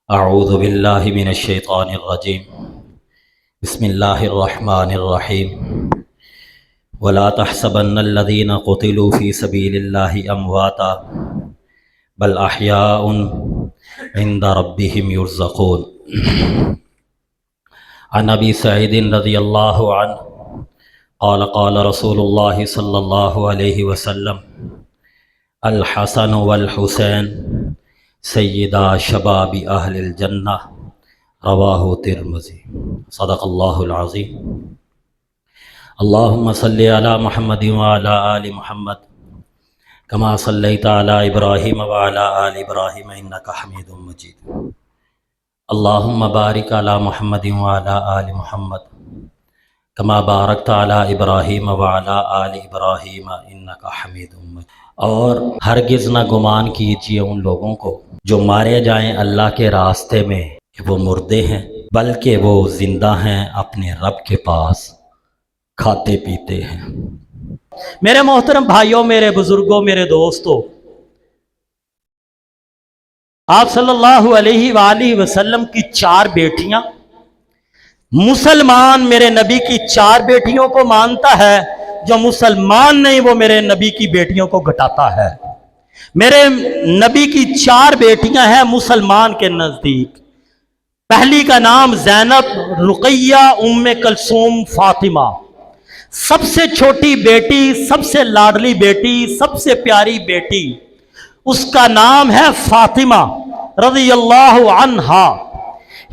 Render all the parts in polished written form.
اعوذ باللہ من الشیطان الرجیم بسم اللہ الرحمن الرحیم ولا تحسبن الذین قتلوا فی سبیل اللہ امواتا بل احیاء عند ربهم یرزقون۔ عن ابی سعید رضی اللہ عنہ قال قال رسول اللہ صلی اللہ علیہ وسلم الحسن والحسین سیدہ شباب اہل الجنہ، رواہ ترمذی۔ صدق اللہ العظیم۔ اللہم صلی علی محمد وعلی آل محمد کما صلیت علی ابراہیم وعلی آل ابراہیم انک حمید مجید۔ اللہم بارک علی محمد وعلی آل محمد کما بارکت علی ابراہیم وعلی آل ابراہیم انک حمید مجید۔ اور ہرگز نہ گمان کیجیے ان لوگوں کو جو مارے جائیں اللہ کے راستے میں کہ وہ مردے ہیں، بلکہ وہ زندہ ہیں اپنے رب کے پاس، کھاتے پیتے ہیں۔ میرے محترم بھائیوں، میرے بزرگوں، میرے دوستوں، آپ صلی اللہ علیہ وآلہ وسلم کی 4 بیٹیاں، مسلمان میرے نبی کی 4 بیٹیوں کو مانتا ہے، جو مسلمان نہیں وہ میرے نبی کی بیٹیوں کو گھٹاتا ہے۔ میرے نبی کی 4 بیٹیاں ہیں مسلمان کے نزدیک۔ پہلی کا نام زینب، رقیہ، ام کلثوم، فاطمہ۔ سب سے چھوٹی بیٹی، سب سے لاڈلی بیٹی، سب سے پیاری بیٹی، اس کا نام ہے فاطمہ رضی اللہ عنہا۔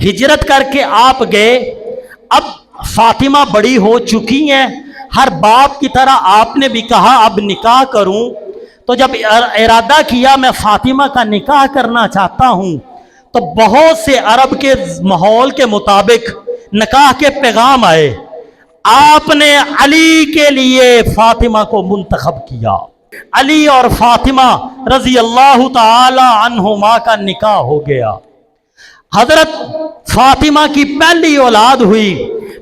ہجرت کر کے آپ گئے، اب فاطمہ بڑی ہو چکی ہیں۔ ہر باپ کی طرح آپ نے بھی کہا اب نکاح کروں، تو جب ارادہ کیا میں فاطمہ کا نکاح کرنا چاہتا ہوں، تو بہت سے عرب کے ماحول کے مطابق نکاح کے پیغام آئے۔ آپ نے علی کے لیے فاطمہ کو منتخب کیا۔ علی اور فاطمہ رضی اللہ تعالی عنہما کا نکاح ہو گیا۔ حضرت فاطمہ کی پہلی اولاد ہوئی،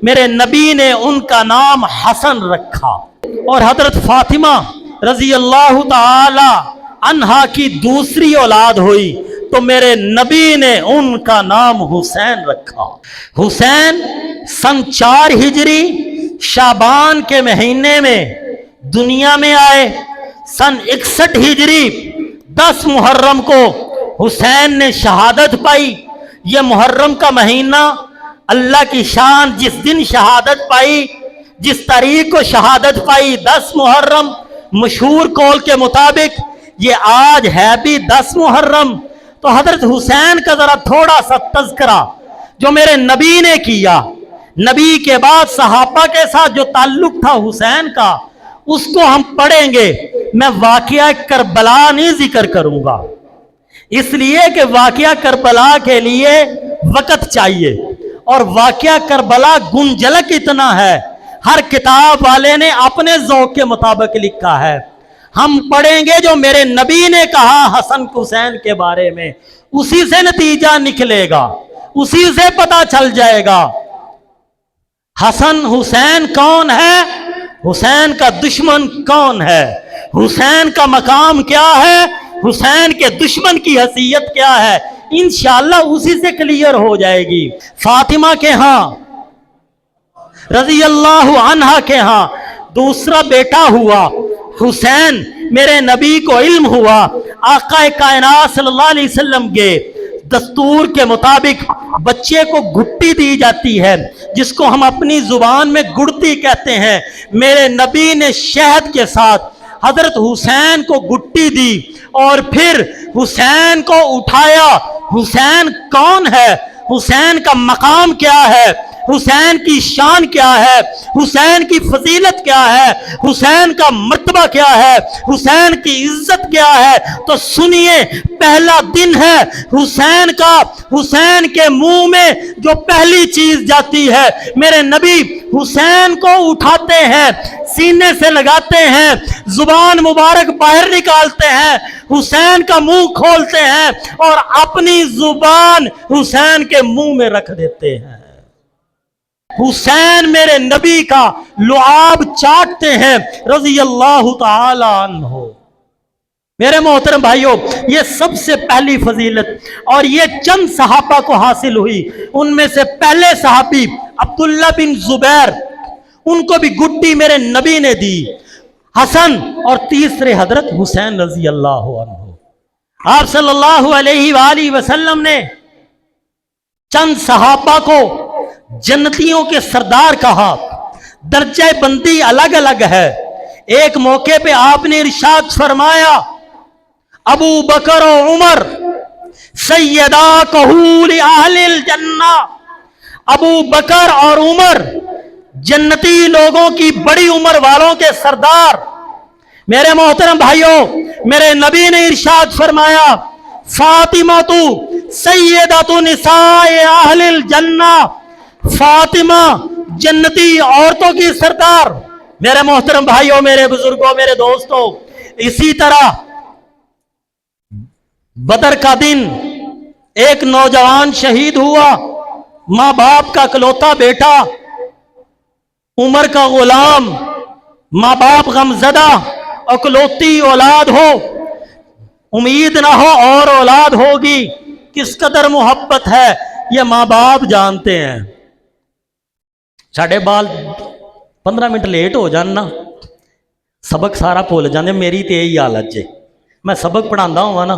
میرے نبی نے ان کا نام حسن رکھا۔ اور حضرت فاطمہ رضی اللہ تعالی عنہا کی دوسری اولاد ہوئی تو میرے نبی نے ان کا نام حسین رکھا۔ حسین سن 4 ہجری شعبان کے مہینے میں دنیا میں آئے۔ سن 61 ہجری 10 محرم کو حسین نے شہادت پائی۔ یہ محرم کا مہینہ اللہ کی شان، جس دن شہادت پائی، جس تاریخ کو شہادت پائی 10 محرم، مشہور قول کے مطابق یہ آج ہے بھی 10 محرم۔ تو حضرت حسین کا ذرا تھوڑا سا تذکرہ جو میرے نبی نے کیا، نبی کے بعد صحابہ کے ساتھ جو تعلق تھا حسین کا، اس کو ہم پڑھیں گے۔ میں واقعہ کربلا نہیں ذکر کروں گا، اس لیے کہ واقعہ کربلا کے لیے وقت چاہیے، اور واقعہ کربلا گنجلک اتنا ہے، ہر کتاب والے نے اپنے ذوق کے مطابق لکھا ہے۔ ہم پڑھیں گے جو میرے نبی نے کہا حسن حسین کے بارے میں، اسی سے نتیجہ نکلے گا، اسی سے پتہ چل جائے گا حسن حسین کون ہے، حسین کا دشمن کون ہے، حسین کا مقام کیا ہے، حسین کے دشمن کی حیثیت کیا ہے، انشاءاللہ اسی سے کلیئر ہو جائے گی۔ فاطمہ کے ہاں رضی اللہ عنہا کے ہاں دوسرا بیٹا ہوا حسین۔ میرے نبی کو علم ہوا، آقا کائنات صلی اللہ علیہ وسلم کے دستور کے مطابق بچے کو گھٹی دی جاتی ہے، جس کو ہم اپنی زبان میں گڑتی کہتے ہیں۔ میرے نبی نے شہد کے ساتھ حضرت حسین کو گٹی دی اور پھر حسین کو اٹھایا۔ حسین کون ہے، حسین کا مقام کیا ہے، حسین کی شان کیا ہے، حسین کی فضیلت کیا ہے، حسین کا مرتبہ کیا ہے، حسین کی عزت کیا ہے، تو سنیے۔ پہلا دن ہے حسین کا، حسین کے منہ میں جو پہلی چیز جاتی ہے، میرے نبی حسین کو اٹھاتے ہیں، سینے سے لگاتے ہیں، زبان مبارک باہر نکالتے ہیں، حسین کا منہ کھولتے ہیں اور اپنی زبان حسین کے منہ میں رکھ دیتے ہیں۔ حسین میرے نبی کا لعاب چاٹتے ہیں رضی اللہ تعالی عنہ۔ میرے محترم بھائیوں، یہ سب سے پہلی فضیلت، اور یہ چند صحابہ کو حاصل ہوئی۔ ان میں سے پہلے صحابی عبداللہ بن زبیر، ان کو بھی گڈی میرے نبی نے دی، حسن، اور تیسرے حضرت حسین رضی اللہ عنہ۔ آپ صلی اللہ علیہ وآلہ وسلم نے چند صحابہ کو جنتیوں کے سردار کہا۔ درجہ بندی الگ الگ ہے۔ ایک موقع پہ آپ نے ارشاد فرمایا، ابو بکر و عمر سیدہ کہول اہل الجنہ، ابو بکر اور عمر جنتی لوگوں کی بڑی عمر والوں کے سردار۔ میرے محترم بھائیوں، میرے نبی نے ارشاد فرمایا، فاطمہ تو سیدۃ نساء اہل الجنہ، فاطمہ جنتی عورتوں کی سردار۔ میرے محترم بھائیوں، میرے بزرگوں، میرے دوستوں، اسی طرح بدر کا دن ایک نوجوان شہید ہوا، ماں باپ کا اکلوتا بیٹا، عمر کا غلام، ماں باپ غمزدہ، اکلوتی اولاد ہو، امید نہ ہو اور اولاد ہوگی، کس قدر محبت ہے یہ ماں باپ جانتے ہیں۔ ساڑھے بال 15 منٹ لیٹ ہو جانا، سبق سارا بھول جاندے۔ میری تے یہی حالت جے، میں سبق پڑھاندا ہوا نا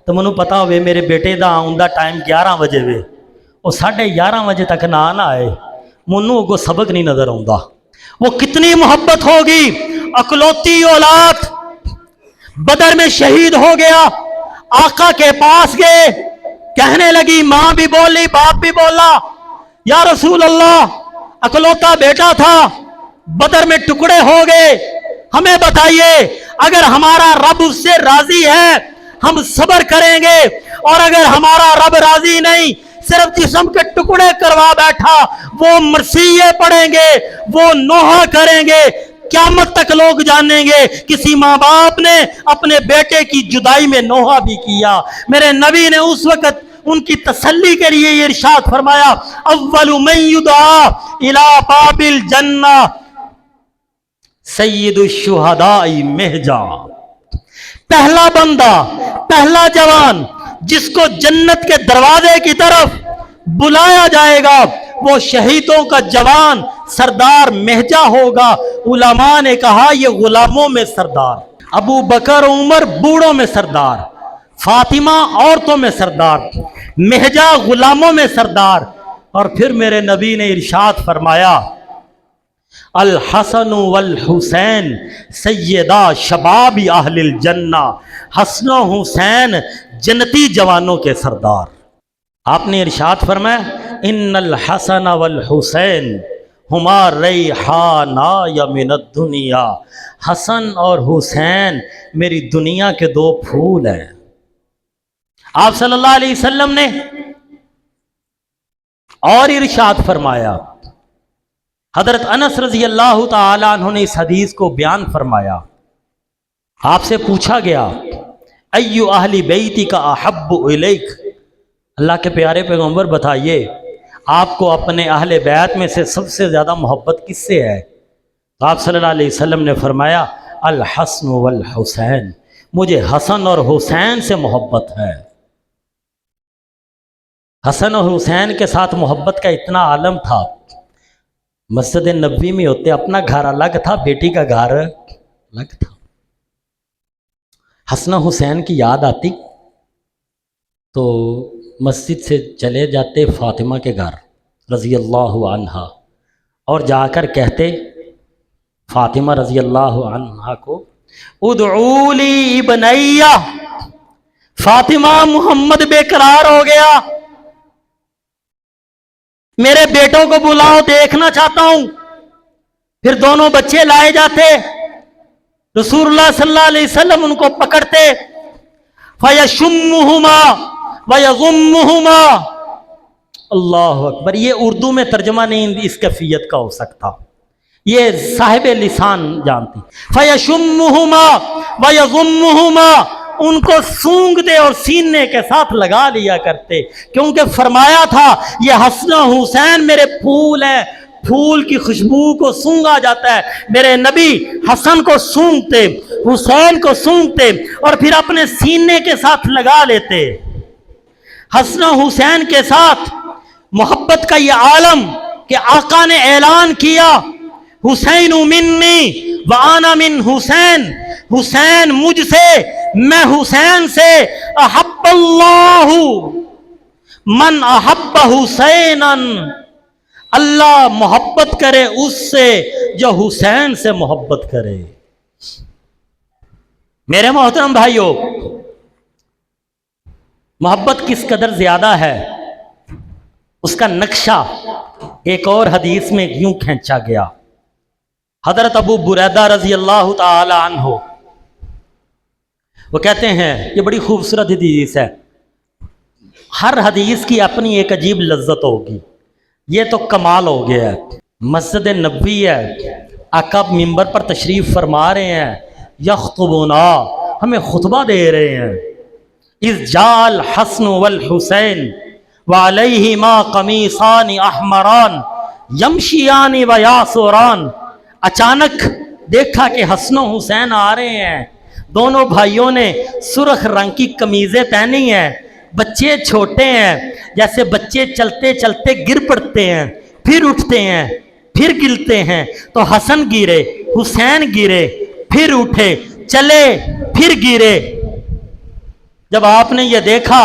تو منو پتا ہوئے میرے بیٹے دا آن دا ٹائم 11 بجے وے، وہ 11:30 بجے تک نہ آئے، منو کو سبق نہیں نظر آؤں۔ وہ کتنی محبت ہوگی، اکلوتی اولاد بدر میں شہید ہو گیا، آقا کے پاس گئے، کہنے لگی، ماں بھی بولی باپ بھی بولا، یا رسول اللہ اکلوتا بیٹا تھا، بدر میں ٹکڑے ہو گئے، ہمیں بتائیے اگر ہمارا رب اس سے راضی ہے ہم صبر کریں گے، اور اگر ہمارا رب راضی نہیں، صرف جسم کے ٹکڑے کروا بیٹھا، وہ مرثیے پڑھیں گے، وہ نوحہ کریں گے، قیامت تک لوگ جانیں گے کسی ماں باپ نے اپنے بیٹے کی جدائی میں نوحہ بھی کیا۔ میرے نبی نے اس وقت ان کی تسلی کے لیے یہ ارشاد فرمایا، اول من یدعا الی باب الجنہ سید الشہداء مہجا، پہلا بندہ، پہلا جوان جس کو جنت کے دروازے کی طرف بلایا جائے گا وہ شہیدوں کا جوان سردار مہجا ہوگا۔ علماء نے کہا یہ غلاموں میں سردار، ابو بکر عمر بوڑھوں میں سردار، فاطمہ عورتوں میں سردار، مہجا غلاموں میں سردار۔ اور پھر میرے نبی نے ارشاد فرمایا، الحسن والحسین سیدہ شباب اہل الجنہ، حسن و حسین جنتی جوانوں کے سردار۔ آپ نے ارشاد فرمایا، ان الحسن والحسین ہما ریحانہ من الدنیا، حسن اور حسین میری دنیا کے 2 پھول ہیں۔ آپ صلی اللہ علیہ وسلم نے اور ارشاد فرمایا، حضرت انس رضی اللہ تعالی عنہ نے اس حدیث کو بیان فرمایا، آپ سے پوچھا گیا، ایو اہل بیتی کا احب الیک، اللہ کے پیارے پیغمبر بتائیے آپ کو اپنے اہل بیت میں سے سب سے زیادہ محبت کس سے ہے؟ آپ صلی اللہ علیہ وسلم نے فرمایا، الحسن والحسین، مجھے حسن اور حسین سے محبت ہے۔ حسن اور حسین کے ساتھ محبت کا اتنا عالم تھا، مسجد نبوی میں ہوتے اپنا گھر الگ تھا، بیٹی کا گھر الگ تھا۔ حسن حسین کی یاد آتی تو مسجد سے چلے جاتے فاطمہ کے گھر رضی اللہ عنہا، اور جا کر کہتے فاطمہ رضی اللہ عنہا کو، ادعو لی ابنیہ، فاطمہ محمد بے قرار ہو گیا، میرے بیٹوں کو بلاؤ دیکھنا چاہتا ہوں۔ پھر دونوں بچے لائے جاتے، رسول اللہ صلی اللہ علیہ وسلم ان کو پکڑتے، فَيَشُمُّهُمَا وَيَضُمُّهُمَا، اللہ اکبر۔ یہ اردو میں ترجمہ نہیں اس کیفیت کا ہو سکتا، یہ صاحب لسان جانتی۔ فَيَشُمُّهُمَا وَيَضُمُّهُمَا، ان کو سونگتے اور سینے کے ساتھ لگا لیا کرتے، کیونکہ فرمایا تھا یہ حسن و حسین میرے پھول ہیں، پھول کی خوشبو کو سونگا جاتا ہے۔ میرے نبی حسن کو سونگتے، हुसैन को सूंघते और फिर अपने सीने के साथ लगा लेते। हसन हुसैन के साथ मोहब्बत का ये आलम कि आका ने ऐलान किया, हुसैन मिन्नी व आना मिन हुसैन, हुसैन मुझसे मैं हुसैन से, अहब्बल्लाहु मन अहब्ब हुसैनन, अल्लाह मोहब्बत करे उससे जो हुसैन से मोहब्बत करे। मेरे मोहतरम भाइयों, मोहब्बत किस कदर ज्यादा है उसका नक्शा एक और हदीस में यूं खींचा गया। हजरत अबू बुरैदा रजी अल्लाह ताला अन्हु वो कहते हैं, ये बड़ी खूबसूरत हदीस है, हर हदीस की अपनी एक अजीब लज्जत होगी, ये तो कमाल हो गया है। मस्जिद नबवी है, आका मिंबर पर तशरीफ फरमा रहे हैं, यख्तुबुना हमें खुतबा दे रहे हैं, इस जाल हसन वल हुसैन वालैहिमा कमीसान अहमरान यमशियानी व यासुरान। अचानक देखा कि हसन हुसैन आ रहे हैं, दोनों भाइयों ने सुर्ख रंग की कमीजें पहनी हैं, बच्चे छोटे हैं, जैसे बच्चे चलते चलते गिर पड़ते हैं, फिर उठते हैं, फिर गिरते हैं। तो हसन गिरे, हुसैन गिरे, फिर उठे, चले, फिर गिरे। जब आपने ये देखा,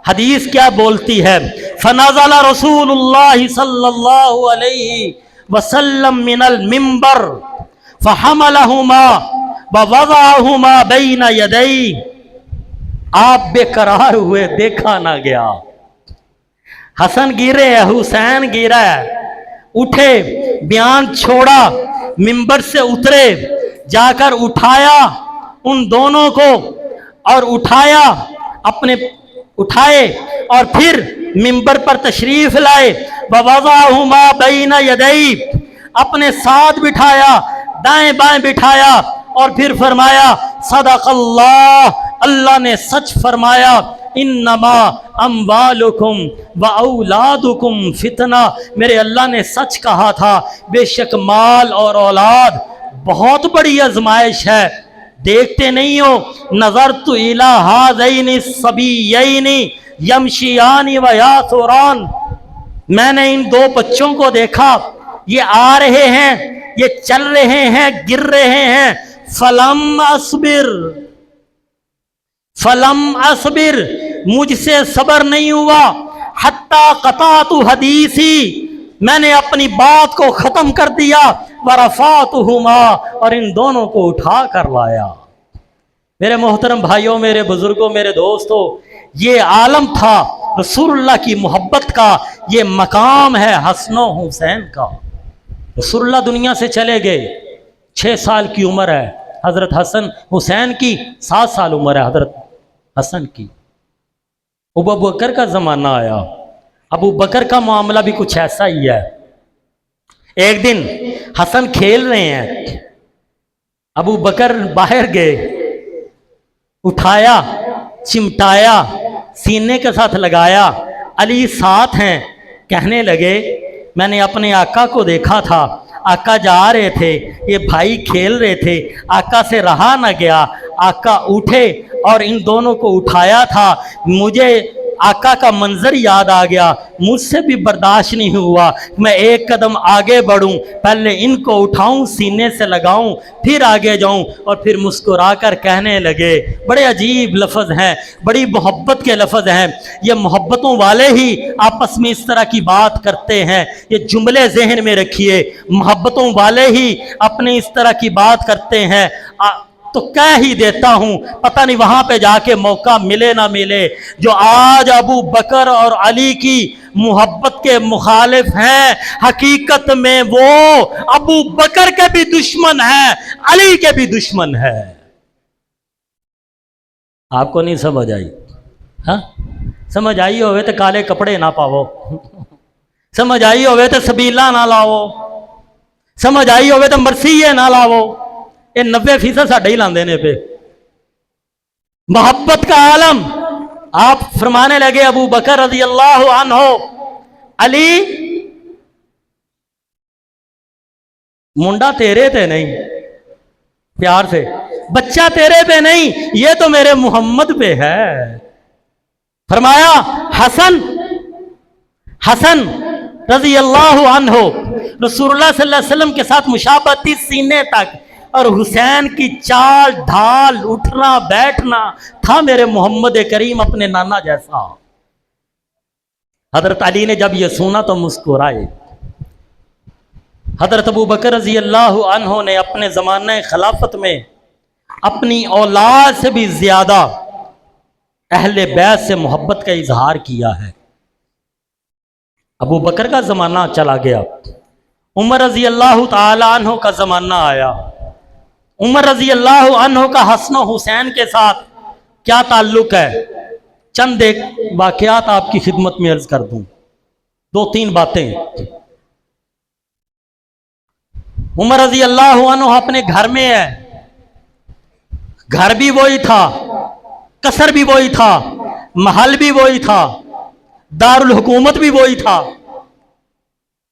हदीस क्या बोलती है, फनज़ला रसूलुल्लाह सल्लल्लाहु अलैहि वसल्लम मिनल मिंबर फहमलहुमा व वज़अहुमा बैन यदै। आप बेकरार हुए, देखा ना गया। हसन गिरे, हुसैन गिरा, उठे, बयान छोड़ा, मिंबर से उतरे, जाकर उठाया उन दोनों को, और उठाया अपने उठाए और फिर मिंबर पर तशरीफ लाए, वज़अहुमा बैन यदै, अपने साथ बिठाया, दाएं बाएं बिठाया, और फिर फरमाया सदक़ल्लाह, अल्लाह ने सच फरमाया, इन्नमा अम्वालुकुम व औलादुकुम फितना, मेरे अल्लाह ने सच कहा था, बेशक माल और औलाद बहुत बड़ी आजमाइश है। देखते नहीं हो, नजर तो इला हाज़ैनि सबीयैनि यमशियानी व यासुरान, मैंने इन दो बच्चों को देखा, ये आ रहे हैं, ये चल रहे हैं, गिर रहे हैं, फलम असबिर, मुझसे सबर नहीं हुआ, हत्ता क़तातु हदीसी, मैंने अपनी बात को खत्म कर दिया, वरफ़ातुहुमा, और इन दोनों को उठा कर लाया। मेरे मोहतरम भाइयों, मेरे बुजुर्गों, मेरे दोस्तों, ये आलम था रसूलुल्लाह की मोहब्बत का, ये मकाम है हसन हुसैन का। रसूलुल्लाह दुनिया से चले गए, 6 साल की उम्र है हजरत हसन हुसैन की, 7 साल उम्र है हजरत हसन की। अबू बकर का जमाना आया, अबू बकर का मामला भी कुछ ऐसा ही है। एक दिन हसन खेल रहे हैं, अबू बकर बाहर गए, उठाया, चिमटाया, सीने के साथ लगाया, अली साथ हैं, कहने लगे मैंने अपने आका को देखा था, आका जा रहे थे, ये भाई खेल रहे थे, आका से रहा ना गया, आका उठे और इन दोनों को उठाया था, मुझे आका का मंजर याद आ गया, मुझसे भी बर्दाश्त नहीं हुआ, मैं एक कदम आगे बढ़ूं, पहले इनको उठाऊं, सीने से लगाऊं, फिर आगे जाऊं, और फिर मुस्कुरा कर कहने लगे, बड़े अजीब लफ्ज़ हैं, बड़ी मोहब्बत के लफ्ज़ हैं, ये मोहब्बतों वाले ही आपस में इस तरह की बात करते हैं, ये जुमले जहन में रखिए, मोहब्बतों वाले ही अपने इस तरह की बात करते हैं। तो कह ही देता हूं, पता नहीं वहां पे जाके मौका मिले ना मिले, जो आज अबू बकर और अली की मोहब्बत के मुखालिफ हैं, हकीकत में वो अबू बकर के भी दुश्मन है, अली के भी दुश्मन है। आपको नहीं समझ आई? हाँ, समझ आई होवे तो काले कपड़े ना पावो, समझ आई होवे तो सबीला ना लावो, समझ आई होवे तो मरसीये ना लावो, ये 90% साढ़े ही लाते ने पे। मोहब्बत का आलम आप फरमाने लगे, अबू बकर रज़ी अल्लाह अन्हो, अली मुंडा तेरे ते नहीं, प्यार से बच्चा तेरे पे नहीं, ये तो मेरे मोहम्मद पे है। फरमाया हसन हसन रजी अल्लाह अन्हो रसूलुल्लाह सल्लल्लाहु अलैहि वसल्लम के साथ मुशाबहत थी सीने तक, और हुसैन की चाल ढाल उठना बैठना था मेरे मोहम्मद करीम अपने नाना जैसा। हजरत अली ने जब यह सुना तो मुस्कुराए। हजरत अबू बकर रजी अल्लाह अन्हो ने अपने ज़माने खिलाफत में अपनी औलाद से भी ज्यादा अहले बैत से मोहब्बत का इजहार किया है। अबू बकर का ज़माना चला गया, उमर रजी अल्लाह ताला अन्हो का ज़माना आया। उमर रजी अल्लाह अन्हो का हसन हुसैन के साथ क्या ताल्लुक है, चंद एक वाक़यात आपकी खिदमत में अर्ज कर दूं, दो तीन बातें। उमर रजी अल्लाह अन्हो अपने घर में है, घर भी वही था, कसर भी वही था, महल भी वही था, दारुल हुकूमत भी वही था।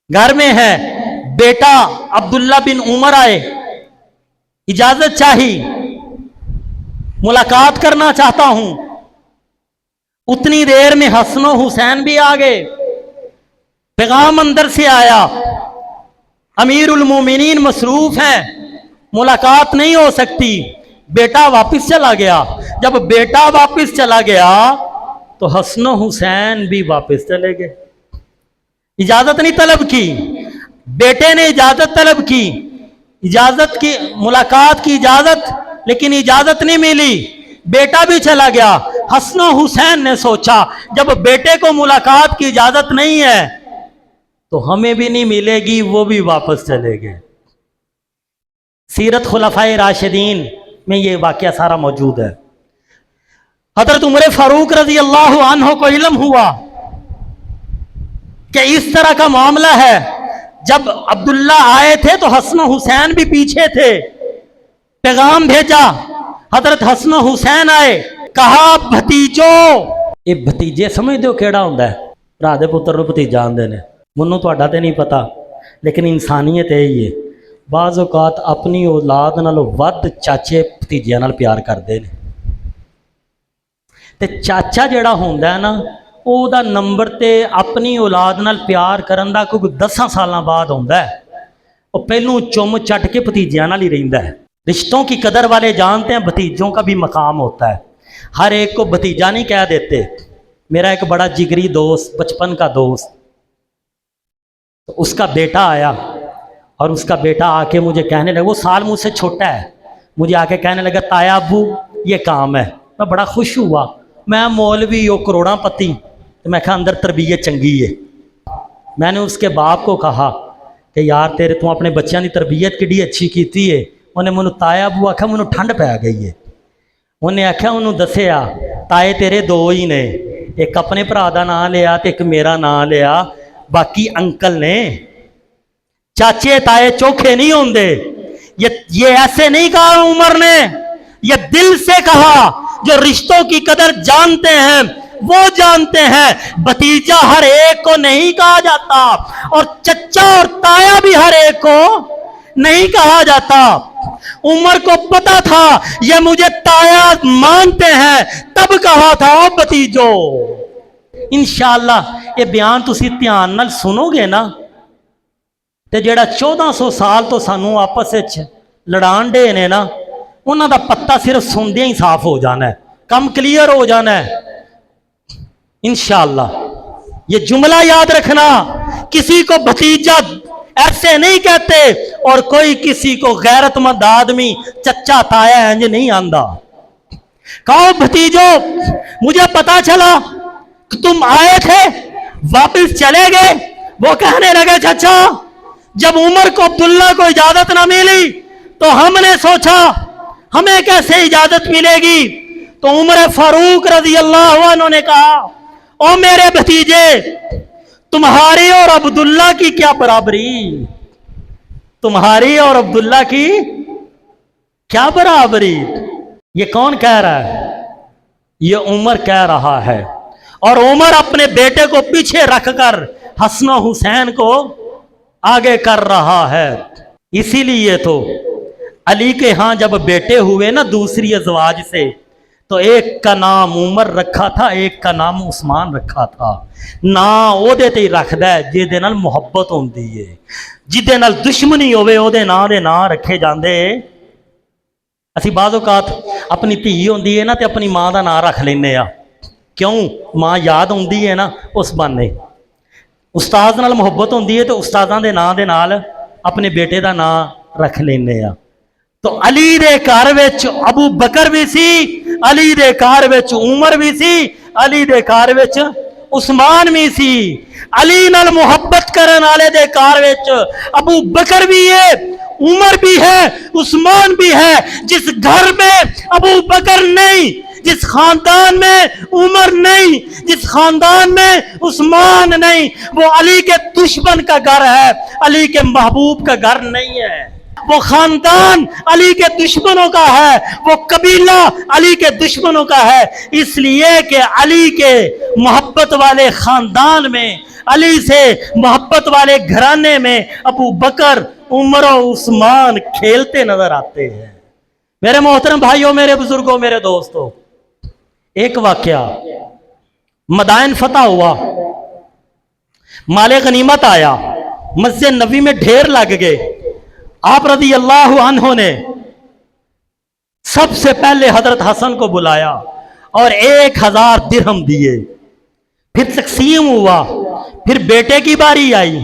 घर में है, बेटा अब्दुल्ला बिन उमर आए, इजाजत चाहिए, मुलाकात करना चाहता हूं। उतनी देर में हसन हुसैन भी आ गए। पैगाम अंदर से आया, अमीरुल मोमिनीन मसरूफ हैं, मुलाकात नहीं हो सकती। बेटा वापस चला गया। जब बेटा वापस चला गया तो हसन हुसैन भी वापस चले गए। इजाजत नहीं तलब की, बेटे ने इजाजत तलब की, इजाजत की, मुलाकात की इजाजत, लेकिन इजाजत नहीं मिली, बेटा भी चला गया। हसन हुसैन ने सोचा जब बेटे को मुलाकात की इजाजत नहीं है तो हमें भी नहीं मिलेगी, वो भी वापस चले गए। सीरत खुलफाए राशिदीन में ये वाकया सारा मौजूद है। हजरत उमर फारूक रजी अल्लाह अन्हो को इल्म हुआ कि इस तरह का मामला है। जब अब्दुल्ला आए थे तो हसन हुसैन भी पीछे थे। पैगाम भेजा, हजरत हसन हुसैन आए, कहा भतीजो, ये भतीजे समझ दो केड़ा हुंदा है, भरा दे पुत्र नूं भतीजा आंदे ने। मैनूं तुहाडा ते नहीं पता, लेकिन इंसानियत यही है, बाज़ औकात अपनी औलाद नालों वध चाचे भतीजिਆਂ नाल प्यार करते हैं। ते चाचा जिहड़ा हुंदा है ना, ਉਹਦਾ नंबर ते अपनी औलाद नाल प्यार करन दा कोई 10 सालां बाद आउंदा है। ਉਹ ਪਹਿਲੋਂ चुम चट के भतीजिਆਂ नाल ही रहिंदा है। रिश्तों की कदर वाले जानते हैं भतीजों का भी मकाम होता है। हर एक को भतीजा नहीं कह देते। मेरा एक बड़ा जिगरी दोस्त, बचपन का दोस्त, तो उसका बेटा आया और उसका बेटा आके मुझे कहने लगा, वो साल मुझसे छोटा है, मुझे आके कहने लगा ताया अबू ये काम है। मैं बड़ा खुश हुआ, मैं मौलवी हो करोड़ापति, तो मैं कहा अंदर तरबियत चंगी है। मैंने उसके बाप को कहा कि यार तेरे तू अपने बच्चों की तरबियत किड्डी अच्छी की है। उन्हें मैनू ताया अबू आख्या, मैनू ठंड पै गई है। उन्हें आख्या, उन्होंने दसिया ताए तेरे दो ही ने, एक अपने भरा का नाम लिया तो एक मेरा नाम लिया, बाकी अंकल ने। चाचे ताए चोखे नहीं होंगे। ये ऐसे नहीं कहा उमर ने, ये दिल से कहा। जो रिश्तों की कदर जानते हैं वो जानते हैं भतीजा हर एक को नहीं कहा जाता, और चच्चा और ताया भी हर एक को नहीं कहा जाता। उमर को पता था ये मुझे ताया मानते हैं, तब कहा था ओ भतीजो। इंशाअल्लाह ये बयान तुसी ध्यान नाल सुनोगे ना, ते जेड़ा 1400 साल तो सानू आपस विच लड़ान डे ने ना, उन्हां दा पत्ता सिर्फ सुनदे ही साफ हो जाना है, कम क्लियर हो जाना है इंशाअल्लाह। ये जुमला याद रखना, किसी को भतीजा ऐसे नहीं कहते, और कोई किसी को गैरतमंद आदमी चच्चा ताया इंज नहीं आंदा। कहो भतीजो मुझे पता चला कि तुम आए थे वापस चले गए। वो कहने लगे चचा जब उमर को अब्दुल्ला को इजाजत ना मिली तो हमने सोचा हमें कैसे इजाजत मिलेगी। तो उमर फारूक रजी अल्लाह अन्हु ने कहा, ओ मेरे भतीजे तुम्हारी और अब्दुल्ला की क्या बराबरी, तुम्हारी और अब्दुल्ला की क्या बराबरी। ये कौन कह रहा है? ये उमर कह रहा है। और उमर अपने बेटे को पीछे रखकर हसन हुसैन को आगे कर रहा है। इसीलिए तो अली के यहाँ जब बेटे हुए ना दूसरी अजवाज से, तो एक का नाम उमर रखा था, एक का नाम उस्मान रखा था। ना ਉਹਦੇ ਤੇ ਰੱਖਦਾ ਜਿਹਦੇ ਨਾਲ ਮੁਹੱਬਤ ਹੁੰਦੀ ਏ, ਜਿਹਦੇ ਨਾਲ ਦੁਸ਼ਮਣੀ ਹੋਵੇ ਉਹਦੇ ਨਾਂ ਦੇ ਨਾਂ ਰੱਖੇ ਜਾਂਦੇ। ਅਸੀਂ ਬਾਜ਼ ਔਕਾਤ ਆਪਣੀ ਧੀ ਹੁੰਦੀ ਹੈ ਨਾ ਤੇ ਆਪਣੀ ਮਾਂ ਦਾ ਨਾਂ ਰੱਖ ਲੈਂਦੇ ਆ, ਕਿਉਂ? ਮਾਂ ਯਾਦ ਆਉਂਦੀ ਹੈ ਨਾ ਉਸ ਬਾਨੇ। ਉਸਤਾਦ ਨਾਲ ਮੁਹੱਬਤ ਹੁੰਦੀ ਹੈ ਤੇ ਉਸਤਾਦਾਂ ਦੇ ਨਾਂ ਦੇ ਨਾਲ ਆਪਣੇ ਬੇਟੇ ਦਾ ਨਾਂ ਰੱਖ ਲੈਂਦੇ ਆ। तो अली दे घर विच अबू बकर भी सी, अली दे घर विच उमर भी सी, अली दे घर विच उस्मान भी सी। अली नाल मुहब्बत करन वाले दे घर विच अबू बकर भी है, उमर भी है, उस्मान भी है। जिस घर में अबू बकर नहीं, जिस खानदान में उमर नहीं, जिस खानदान में उस्मान नहीं, वो अली के दुश्मन का घर है, अली के महबूब का घर नहीं है। वो खानदान अली के दुश्मनों का है, वो कबीला अली के दुश्मनों का है। इसलिए कि अली के मोहब्बत वाले खानदान में, अली से मोहब्बत वाले घराने में अबू बकर, उमर और उस्मान खेलते नजर आते हैं। मेरे मोहतरम भाइयों, मेरे बुजुर्गों, मेरे दोस्तों, एक वाकया, मदाइन फतह हुआ, माले गनीमत आया, मस्जिद नबी में ढेर लग गए। आप रज़ी अल्लाह अन्हु ने सबसे पहले हजरत हसन को बुलाया और 1000 दिरहम दिए। फिर तकसीम हुआ, फिर बेटे की बारी आई,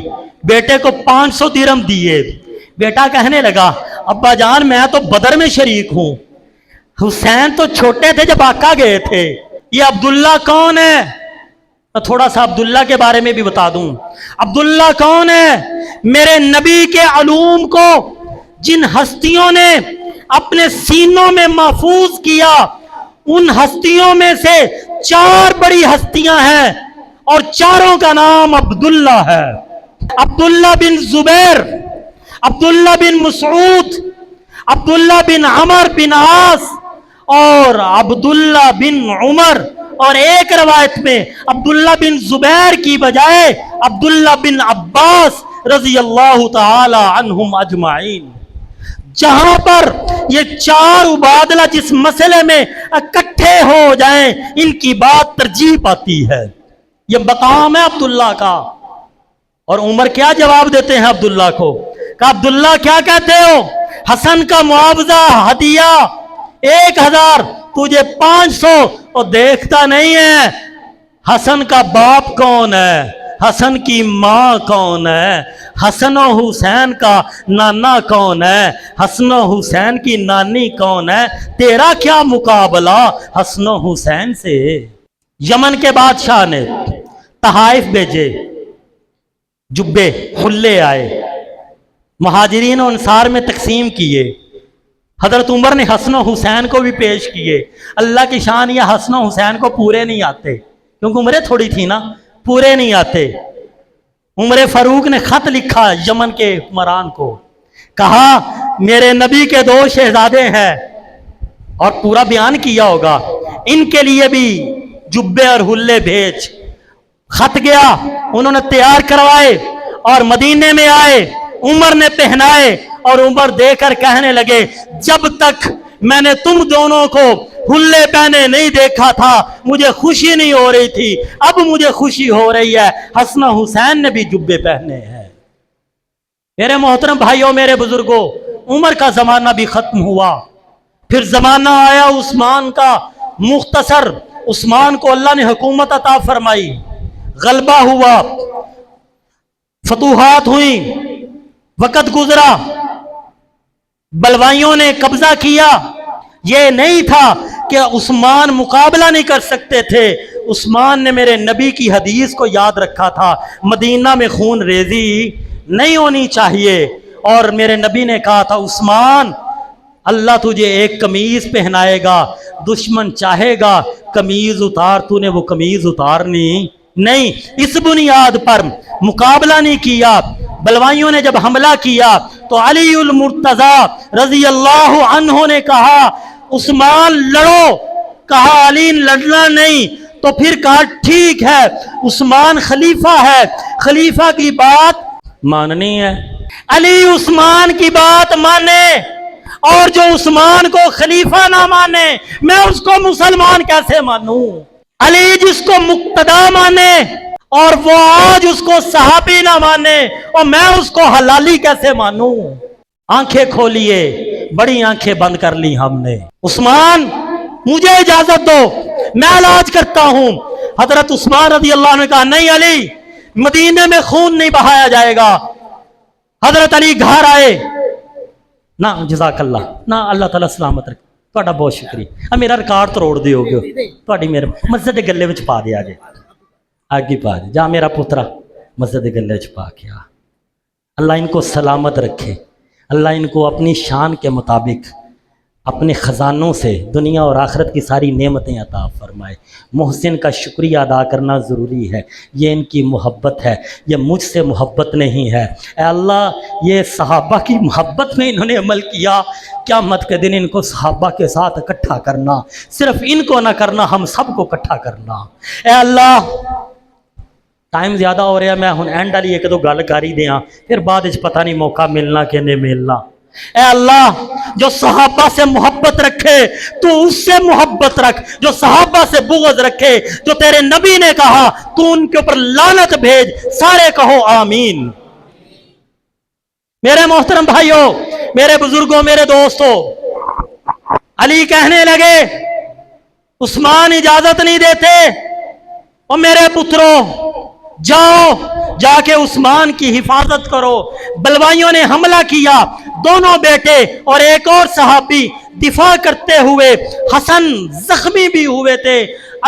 बेटे को 500 दिरहम दिए। बेटा कहने लगा, अब्बा जान मैं तो बदर में शरीक हूं, हुसैन तो छोटे थे जब आका गए थे। ये अब्दुल्ला कौन है? मैं थोड़ा सा अब्दुल्ला के बारे में भी बता दूं। अब्दुल्ला कौन है? मेरे नबी के अलूम को जिन हस्तियों ने अपने सीनों में महफूज किया, उन हस्तियों में से 4 बड़ी हस्तियां हैं और चारों का नाम अब्दुल्ला है। अब्दुल्ला बिन जुबैर, अब्दुल्ला बिन मसूद, अब्दुल्ला बिन अमर बिन आस और अब्दुल्ला बिन उमर। और एक रवायत में अब्दुल्ला बिन जुबैर की बजाय अब्दुल्ला बिन अब्बास रज़ी अल्लाह ताला अन्हुम अजमाइन। जहां पर ये 4 उबादला जिस मसले में इकट्ठे हो जाएं, इनकी बात तरजीह पाती है। ये मकाम है अब्दुल्ला का। और उमर क्या जवाब देते हैं अब्दुल्ला को? कहा, अब्दुल्ला क्या कहते हो? हसन का मुआवजा हदिया 1000, तुझे 500। और देखता नहीं है हसन का बाप कौन है, हसन की माँ कौन है, हसन और हुसैन का नाना कौन है, हसन और हुसैन की नानी कौन है। तेरा क्या मुकाबला हसन और हुसैन से। यमन के बादशाह ने तहाइफ भेजे, जुब्बे हुल्ले आए, मुहाजिरीन और अंसार में तकसीम किए। हजरत उमर ने हसन हुसैन को भी पेश किए। अल्लाह की शान, या हसन हुसैन को पूरे नहीं आते, क्योंकि उम्रें थोड़ी थी ना, पूरे नहीं आते। उमर फारूक ने खत लिखा यमन के हुक्मरान को, कहा मेरे नबी के 2 शहजादे हैं, और पूरा बयान किया होगा, इनके लिए भी जुब्बे और हुल्ले भेज। खत गया, उन्होंने तैयार करवाए और मदीने में आए, उमर ने पहनाए और उमर देकर कहने लगे, जब तक मैंने तुम दोनों को हुल्ले पहने नहीं देखा था मुझे खुशी नहीं हो रही थी, अब मुझे खुशी हो रही है। हसन हुसैन ने भी जुब्बे पहने हैं। मेरे मोहतरम भाइयों, मेरे बुजुर्गों, उमर का जमाना भी खत्म हुआ। फिर जमाना आया उस्मान का। मुख्तसर उस्मान को अल्लाह ने हुकूमत अता फरमाई, गलबा हुआ, फतूहात हुई, वक़्त गुजरा, बलवाइयों ने कब्जा किया। यह नहीं था कि उस्मान मुकाबला नहीं कर सकते थे। उस्मान ने मेरे नबी की हदीस को याद रखा था, मदीना में खून रेजी नहीं होनी चाहिए। और मेरे नबी ने कहा था, उस्मान अल्लाह तुझे एक कमीज पहनाएगा, दुश्मन चाहेगा कमीज उतार, तूने वो कमीज उतारनी नहीं। इस बुनियाद पर मुकाबला नहीं किया। बलवाइयों ने जब हमला किया तो अली उल मुर्तजा रजी अल्लाह अन्हु ने कहा, उस्मान लड़ो। कहा अली लड़ना नहीं। तो फिर कहा ठीक है, उस्मान खलीफा है, खलीफा की बात माननी है। अली उस्मान की बात माने اور جو عثمان کو خلیفہ نہ مانے میں اس کو مسلمان کیسے مانوں؟ علی جس کو مقتدا مانے اور وہ آج اس کو صحابی نہ مانے اور میں اس کو حلالی کیسے مانوں؟ آنکھیں کھولیے، بڑی آنکھیں بند کر لی ہم نے۔ عثمان مجھے اجازت دو، میں علاج کرتا ہوں۔ حضرت عثمان رضی اللہ عنہ نے کہا نہیں علی، مدینے میں خون نہیں بہایا جائے گا۔ حضرت علی گھر آئے، نہ جزاک اللہ، نہ اللہ تعالیٰ سلامت رکھے، تہاڈا بہت شکریہ، اب میرا ریکارڈ توڑ دیو گے، تہاڈی میرے مسجد دے گلے وچ پا دیا جے، آگے پا دے جا میرا پترا مسجد دے گلے وچ پا کے آ۔ اللہ ان کو سلامت رکھے، اللہ ان کو اپنی شان کے مطابق اپنے خزانوں سے دنیا اور آخرت کی ساری نعمتیں عطا فرمائے۔ محسن کا شکریہ ادا کرنا ضروری ہے، یہ ان کی محبت ہے، یہ مجھ سے محبت نہیں ہے۔ اے اللہ یہ صحابہ کی محبت میں انہوں نے عمل کیا، قیامت کے دن ان کو صحابہ کے ساتھ اکٹھا کرنا، صرف ان کو نہ کرنا، ہم سب کو اکٹھا کرنا۔ اے اللہ ٹائم زیادہ ہو رہا ہے، میں ہن اینڈ والی ایک دو گل کر ہی دیاں، پھر بعد وچ پتہ نہیں موقع ملنا کہ نہیں ملنا۔ اے اللہ جو صحابہ سے محبت رکھے تو اس سے محبت رکھ، جو صحابہ سے بغض رکھے، جو تیرے نبی نے کہا تو ان کے اوپر لعنت بھیج، سارے کہو آمین۔ میرے محترم بھائیوں، میرے بزرگوں، میرے دوستوں، علی کہنے لگے عثمان اجازت نہیں دیتے، اور میرے پتروں جاؤ جا کے عثمان کی حفاظت کرو۔ بلوائیوں نے حملہ کیا، دونوں بیٹے اور ایک اور صحابی دفاع کرتے ہوئے، حسن زخمی بھی ہوئے تھے،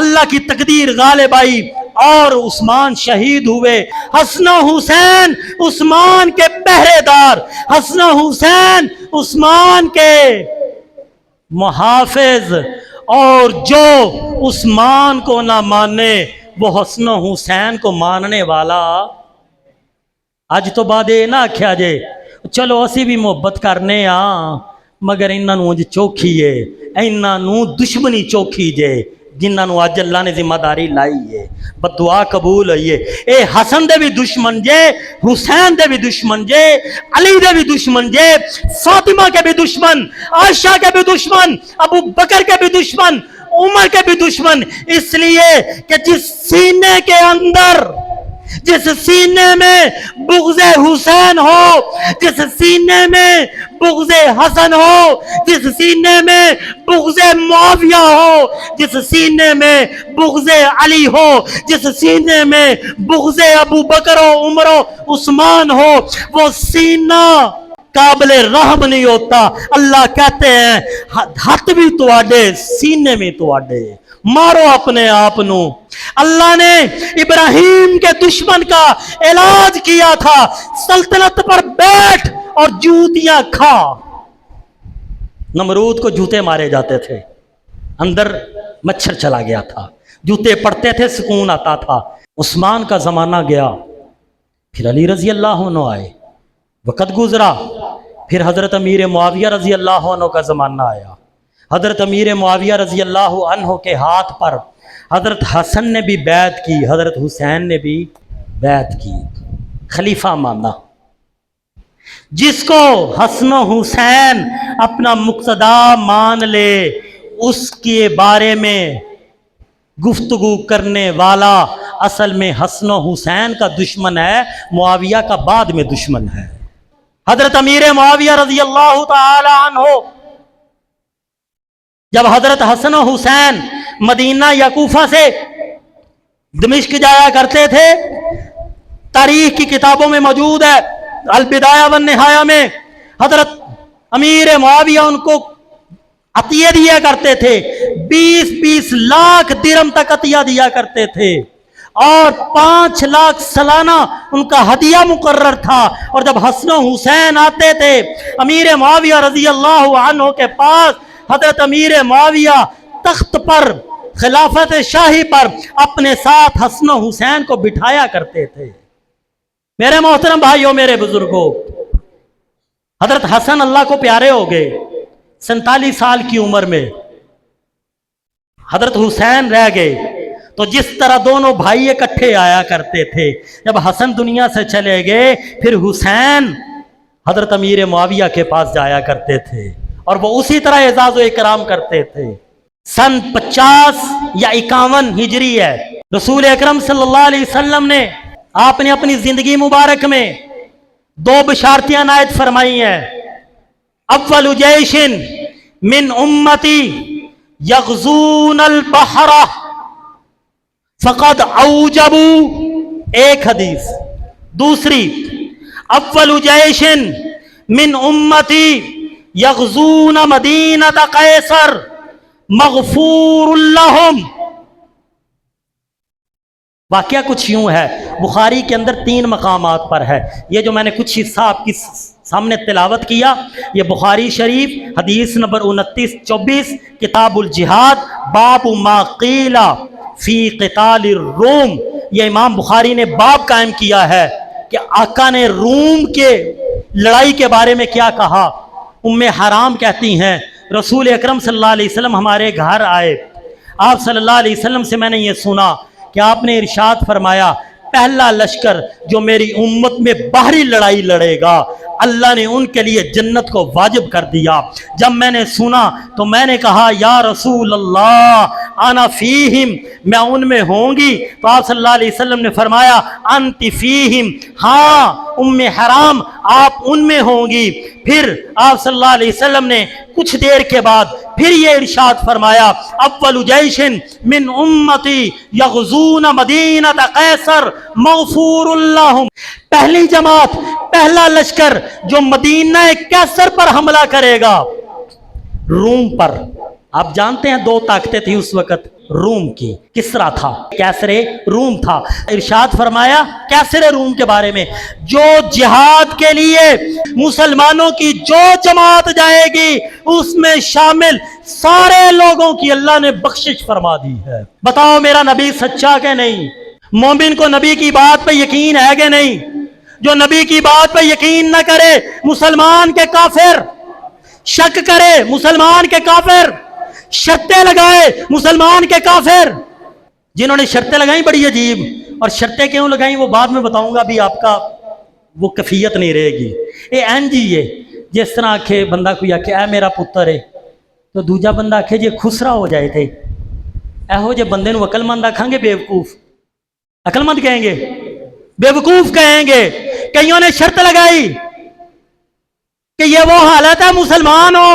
اللہ کی تقدیر غالب آئی اور عثمان شہید ہوئے۔ حسن و حسین عثمان کے پہرے دار، حسن و حسین عثمان کے محافظ، اور جو عثمان کو نہ مانے وہ حسن و حسین کو ماننے والا اج تو بعد یہ نہ آکھیا جے چلو اسی بھی محبت کرنے ہاں مگر انہاں نوں اج چوکھی ہے، انہاں نوں دشمنی چوکھی جے جنہاں نوں اج اللہ نے ذمہ داری لائی ہے، بدعا قبول ہوئی ہے۔ اے حسن دے بھی دشمن جے، حسین دے بھی دشمن جے، علی دے بھی دشمن جے، فاطمہ کے بھی دشمن، عائشہ کے بھی دشمن، ابو بکر کے بھی دشمن، عمر کے بھی دشمن، اس لیے کہ جس سینے کے اندر، جس سینے میں بغض حسین ہو، جس سینے میں بغض حسن ہو، جس سینے میں بغض معاویہ ہو، جس سینے میں بغض علی ہو، جس سینے میں بغض ابو بکر و عمر و عثمان ہو، وہ سینہ قابل رحم نہیں ہوتا۔ اللہ کہتے ہیں ہاتھ بھی تواڈے سینے میں تواڈے، مارو اپنے آپ نو۔ اللہ نے ابراہیم کے دشمن کا علاج کیا تھا، سلطنت پر بیٹھ اور جوتیاں کھا۔ نمرود کو جوتے مارے جاتے تھے، اندر مچھر چلا گیا تھا، جوتے پڑتے تھے سکون آتا تھا۔ عثمان کا زمانہ گیا، پھر علی رضی اللہ عنہ آئے، وقت گزرا، پھر حضرت امیر معاویہ رضی اللہ عنہ کا زمانہ آیا۔ حضرت امیر معاویہ رضی اللہ عنہ کے ہاتھ پر حضرت حسن نے بھی بیعت کی، حضرت حسین نے بھی بیعت کی، خلیفہ مانا۔ جس کو حسن و حسین اپنا مقتدا مان لے اس کے بارے میں گفتگو کرنے والا اصل میں حسن و حسین کا دشمن ہے، معاویہ کا بعد میں دشمن ہے۔ حضرت امیر معاویہ رضی اللہ تعالی عنہ جب حضرت حسن و حسین مدینہ یا کوفہ سے دمشق جایا کرتے تھے، تاریخ کی کتابوں میں موجود ہے، البدایہ والنہایہ میں حضرت امیر معاویہ ان کو عطیہ دیا کرتے تھے، 20 لاکھ درہم تک عطیہ دیا کرتے تھے، اور 5 لاکھ سالانہ ان کا ہدیہ مقرر تھا۔ اور جب حسن و حسین آتے تھے امیر معاویہ رضی اللہ عنہ کے پاس، حضرت امیر معاویہ تخت پر، خلافت شاہی پر اپنے ساتھ حسن و حسین کو بٹھایا کرتے تھے۔ میرے محترم بھائیوں، میرے بزرگوں، حضرت حسن اللہ کو پیارے ہو گئے 47 سال کی عمر میں، حضرت حسین رہ گئے۔ تو جس طرح دونوں بھائی اکٹھے آیا کرتے تھے، جب حسن دنیا سے چلے گئے پھر حسین حضرت امیر معاویہ کے پاس جایا کرتے تھے और वो उसी तरह एजाज व इकराम करते थे। सन 50 या 51 हिजरी है। रसूल अकरम सल्लल्लाहु अलैहि वसल्लम ने आपने अपनी जिंदगी मुबारक में 2 बशारतियां नायत फरमाई हैं। अव्वलु जैशिन मिन उम्मती यग़ज़ून अल बहरा फ़क़द औजबू, एक हदीस। दूसरी, अव्वलु जैशिन मिन उम्मती यग़ज़ून मदीनत कैसर मग़फ़ूरुल लहुम। वाकया कुछ यूं है, बुखारी के अंदर 3 मकामात पर है। ये जो मैंने कुछ हिस्सा आपकी सामने तिलावत किया, ये बुखारी शरीफ हदीस नंबर 29-24 किताबुल जिहाद बाबु मा क़ीला फी क़ितालिर रूम। ये इमाम बुखारी ने बाब कायम किया है कि आका ने रूम के लड़ाई के बारे में क्या कहा। उम्मे हराम कहती हैं रसूल अकरम सल्लल्लाहु अलैहि वसल्लम हमारे घर आए, आप सल्लल्लाहु अलैहि वसल्लम से मैंने ये सुना कि आपने इरशाद फरमाया, पहला लश्कर जो मेरी उम्मत में बाहरी लड़ाई लड़ेगा अल्लाह ने उनके लिए जन्नत को वाजिब कर दिया। जब मैंने सुना तो मैंने कहा या रसूल अल्लाह आना फीहिम, मैं उनमें होंगी। तो आप सल्लल्लाहु अलैहि वसल्लम ने फरमाया अंति फीहिम, हाँ उम्मे हराम आप उनमें होंगी। फिर आप सल्लल्लाहु अलैहि वसल्लम ने कुछ देर के बाद फिर ये इरशाद फरमाया अव्वलु जैशिन मिन उम्मती यग़ज़ून मदीनत कैसर मग़फ़ूरुल लहुम। पहली जमात, पहला लश्कर जो मदीना कैसर पर हमला करेगा, रूम पर। आप जानते हैं 2 ताकतें थी उस वक्त रूम की, किसरा था, कैसरे रूम था। इरशाद फरमाया कैसरे रूम के बारे में, जो जिहाद के लिए मुसलमानों की जो जमात जाएगी उसमें शामिल सारे लोगों की अल्लाह ने बख्शिश फरमा दी है। बताओ मेरा नबी सच्चा के नहीं? मोमिन को नबी की बात पे यकीन है कि नहीं? जो नबी की बात पे यकीन न करे मुसलमान के काफिर, शक करे मुसलमान के काफिर, शर्तें लगाए मुसलमान के काफिर। जिन्होंने शर्तें लगाई बड़ी अजीब, और शर्तें क्यों लगाई वो बाद में बताऊंगा, भी आपका वो कफियत नहीं रहेगी। ये एन जी है, जिस तरह आखे बंदा कोई आखे ऐ मेरा पुत्र है तो दूजा बंदा आखे जे खुसरा हो जाए थे, एहो जे बंदे नूं अकलमंद आखांगे बेवकूफ, अकलमंद कहेंगे बेवकूफ कहेंगे। कईयों ने शर्त लगाई कि ये वो हालत है मुसलमान हो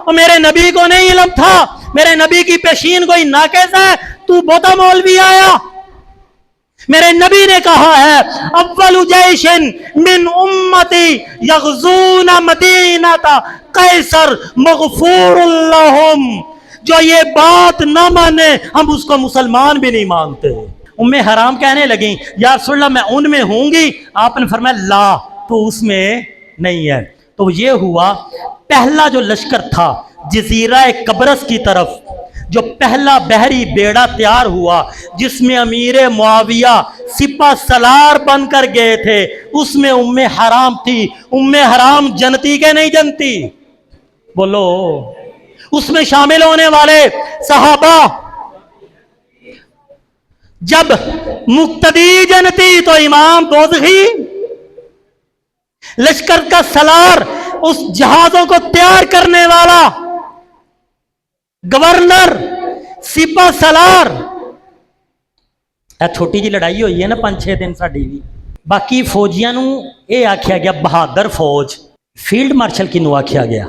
और मेरे नबी को नहीं इल्म था, मेरे नबी की पेशीन कोई नाक़िस है, तू बोता मौलवी आया। मेरे नबी ने कहा है अव्वलु जैशिन मिन उम्मती यग़ज़ून मदीनत कैसर मग़फ़ूरुल लहुम। जो ये बात ना माने हम उसको मुसलमान भी नहीं मानते। उम्मे हराम कहने लगी या रसूलल्लाह मैं उनमें होंगी, आपने फरमाया ला, तो उसमें नहीं है। तो ये हुआ पहला जो लश्कर था जजीरा कब्रस की तरफ, जो पहला बहरी बेड़ा तैयार हुआ जिसमें अमीर मुआविया सिपा सलार बनकर गए थे, उसमें उम्मे हराम थी। उम्मे हराम जनती के नहीं जनती? बोलो। उसमें शामिल होने वाले सहाबा जब मुक्तदी जनती तो इमाम दोज़खी। लश्कर का सलार, उस जहाजों को तैयार करने वाला गवर्नर, सिपा सलार। छोटी जी लड़ाई हुई है ना 5-6 दिन साड़ी भी। बाकी फौजियां नूं ये आख्या गया बहादुर फौज, फील्ड मार्शल किनू आख्या गया?